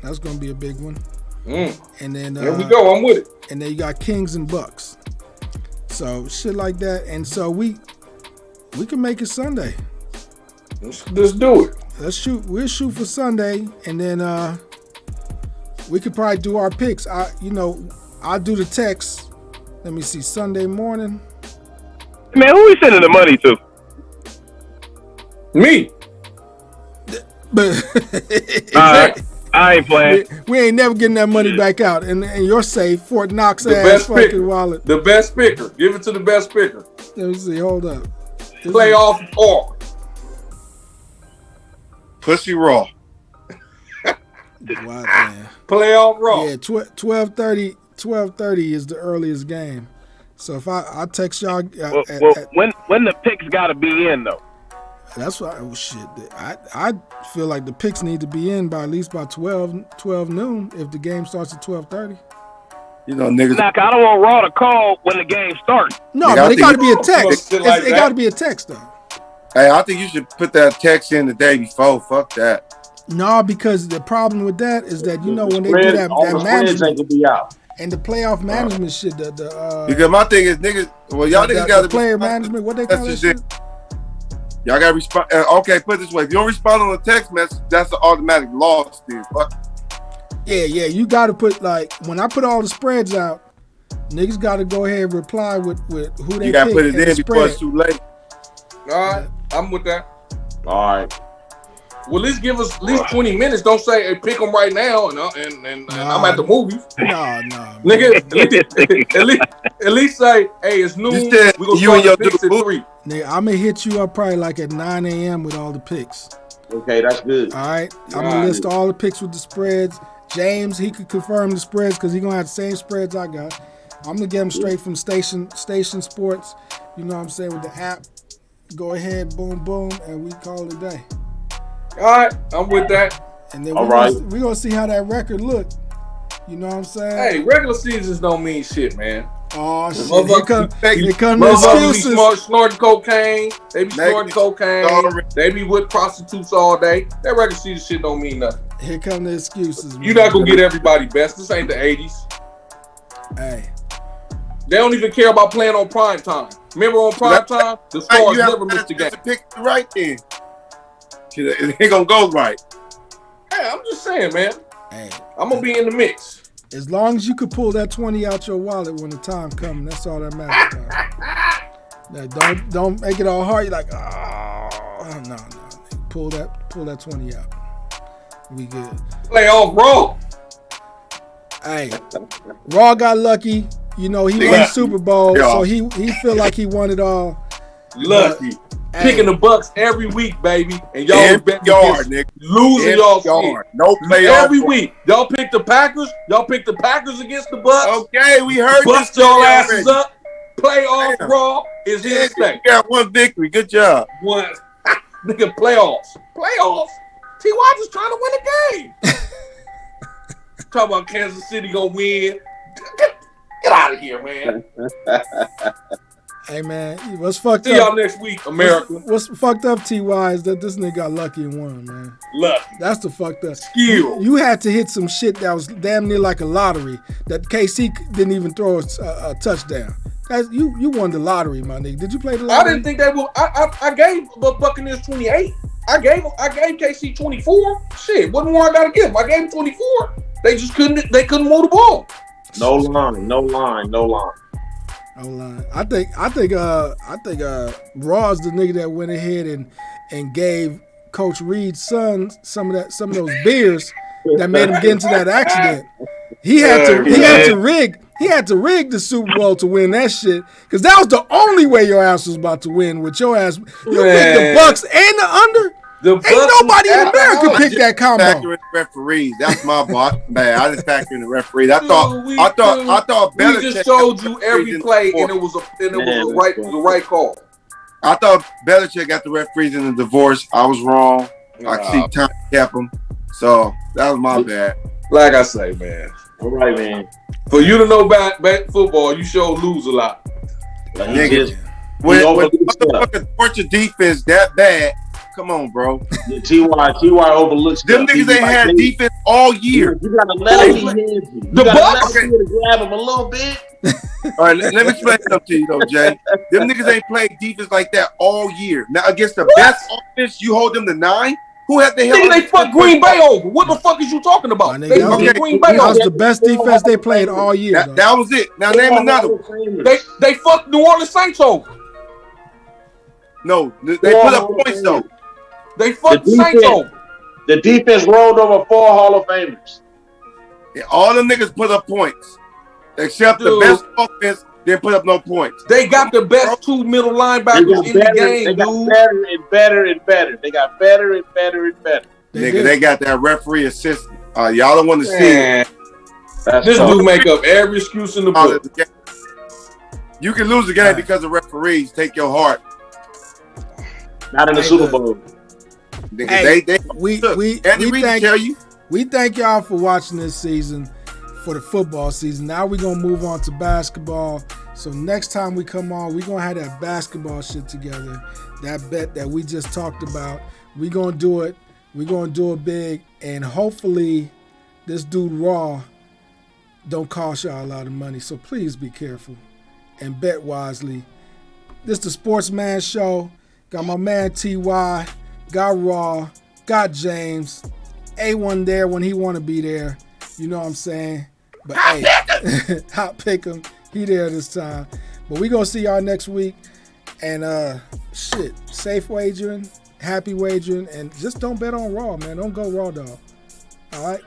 That's going to be a big one. And then there we go. I'm with it. And then you got Kings and Bucks. So shit like that. And so we can make it Sunday. Let's do it. We'll shoot for Sunday, and then we could probably do our picks. I'll do the text. Let me see, Sunday morning. Man, who we sending the money to? Me. But I ain't playing. We ain't never getting that money back out. And you're safe, Fort Knox The ass best fucking picker. wallet. The best picker. Give it to the best picker. Let me see. Hold up. Playoff or Pussy Raw. Wow, man. Playoff Raw. Yeah, 12:30 is the earliest game. So if I text y'all, when the picks got to be in though. That's why. Oh shit! I feel like the picks need to be in by at least by 12 noon if the game starts at 12:30. You know, niggas. Like, I don't want Raw to call when the game starts. No, but it got to be a text. It got to be a text though. Hey, I think you should put that text in the day before. Fuck that. No, because the problem with that is that when they do that management and the playoff management shit, because my thing is niggas. Well, y'all niggas got the player management. What they call that shit? Y'all gotta respond. Okay, put it this way: if you don't respond on a text message, that's an automatic loss. Dude. Fuck. Yeah. You gotta put when I put all the spreads out, niggas gotta go ahead and reply with who they. You gotta put it in before it's too late. All right, I'm with that. All right. Well, let's give us at least 20 minutes. Don't say, hey, pick them right now, and I'm at the movies. No. Nigga, at least say, hey, it's noon. We're going to start the picks at 3. Nigga, I'm going to hit you up probably like at 9 a.m. with all the picks. Okay, that's good. All right. I'm going to list all the picks with the spreads. James, he could confirm the spreads because he's going to have the same spreads I got. I'm going to get them straight from Station Sports. You know what I'm saying, with the app. Go ahead, boom, boom, and we call it a day. All right, I'm with that. And then we're going to see how that record look. You know what I'm saying? Hey, regular seasons don't mean shit, man. Oh, shit. Here come the excuses. Be snorting cocaine. They be snorting cocaine. They be with prostitutes all day. That regular season shit don't mean nothing. Here come the excuses. You're not going to get everybody best. This ain't the 80s. Hey. They don't even care about playing on prime time. Remember on prime time, the Stars never missed a game. Pick right then. It ain't gonna go right. Hey, I'm just saying, man. Hey, I'm gonna be in the mix. As long as you could pull that 20 out your wallet when the time comes, that's all that matters. Now, don't make it all hard. You're like, oh no. Pull that 20 out. We good. Play off Raw. Hey, Raw got lucky. You know, he won the Super Bowl, so he feel like he won it all. Lucky. Picking the Bucks every week, baby. And y'all losing y'all shit. No playoff. Every week. Y'all pick the Packers. Y'all pick the Packers against the Bucks. Okay, we heard Bust y'all asses up. Playoff Raw is here to stay. You got one victory. Good job. One. Nigga, playoffs. Playoffs? T.Y. just trying to win a game. Talk about Kansas City gonna win. Get out of here, man. Hey, man, what's fucked up? See y'all next week, America. What's fucked up, T.Y., is that this nigga got lucky and won, man. Lucky. That's the fucked up. Skill. You had to hit some shit that was damn near like a lottery that KC didn't even throw a touchdown. You won the lottery, my nigga. Did you play the lottery? I didn't think they would. I gave the Buccaneers 28. I gave KC 24. Shit, what more I gotta give them? I gave them 24. They just couldn't move the ball. No line. I think Raw's the nigga that went ahead and gave Coach Reed's son some of those beers that made him get into that accident. He had to rig the Super Bowl to win that shit, because that was the only way your ass was about to win. With your ass, you picked the Bucks and the under. Ain't nobody in America pick that combo. Factor in the referees. That's my bot. Man, I just factor in the referees. I thought Belichick We just showed you every play, and it was the right call. I thought Belichick got the referees in the divorce. I was wrong. I see Tom kept them. So that was my bad. Like I say, man. All right, man. For you to know about football, you sure lose a lot. Niggas, when motherfuckers torture defense that bad. Come on, bro. T.Y. overlooks them niggas ain't had defense all year. You gotta let him the Bucks grab him a little bit. All right, let me explain something to you though, Jay. Them niggas ain't played defense like that all year. Now against the best offense, you hold them to 9. Who had the hell? They fucked Green Bay over. What the fuck is you talking about? They fucked Green Bay over. That was the best defense they played all year. That was it. Now name another one. They fucked New Orleans Saints over. No, they put up points though. They fucked the Saints over. The defense rolled over 4 Hall of Famers. Yeah, all them niggas put up points. Except the best offense didn't put up no points. They got the best 2 middle linebackers in the game, dude. They got better and better and better. They got better and better and better. Nigga, they got that referee assistant. Y'all don't want to see it. This dude make up every excuse in the book. You can lose the game because of referees. Take your heart. Not in the Super Bowl. Hey, we thank y'all for watching this season, for the football season. Now we're going to move on to basketball. So next time we come on, we're going to have that basketball shit together. That bet that we just talked about. We're going to do it. We're going to do it big. And hopefully this dude Raw don't cost y'all a lot of money. So please be careful and bet wisely. This is the Sportsman Show. Got my man T.Y., got Raw, got James. A1 there when he want to be there. You know what I'm saying? But hey, hot pick him. He there this time. But we going to see y'all next week. And safe wagering. happy wagering, and just don't bet on Raw, man. Don't go Raw, dog. All right?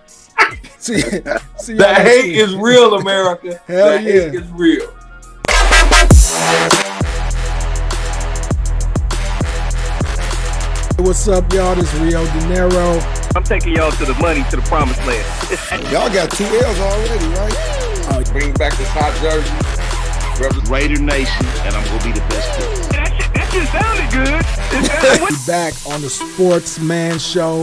See The hate is real, America. Hell the hate is real. What's up, y'all? This is Rio Dinero. I'm taking y'all to the money, to the promised land. Y'all got 2 L's already, right? Bring back this hot jersey. Raider Nation, and I'm going to be the best coach. That shit sounded good. Back on the Sportsman Show.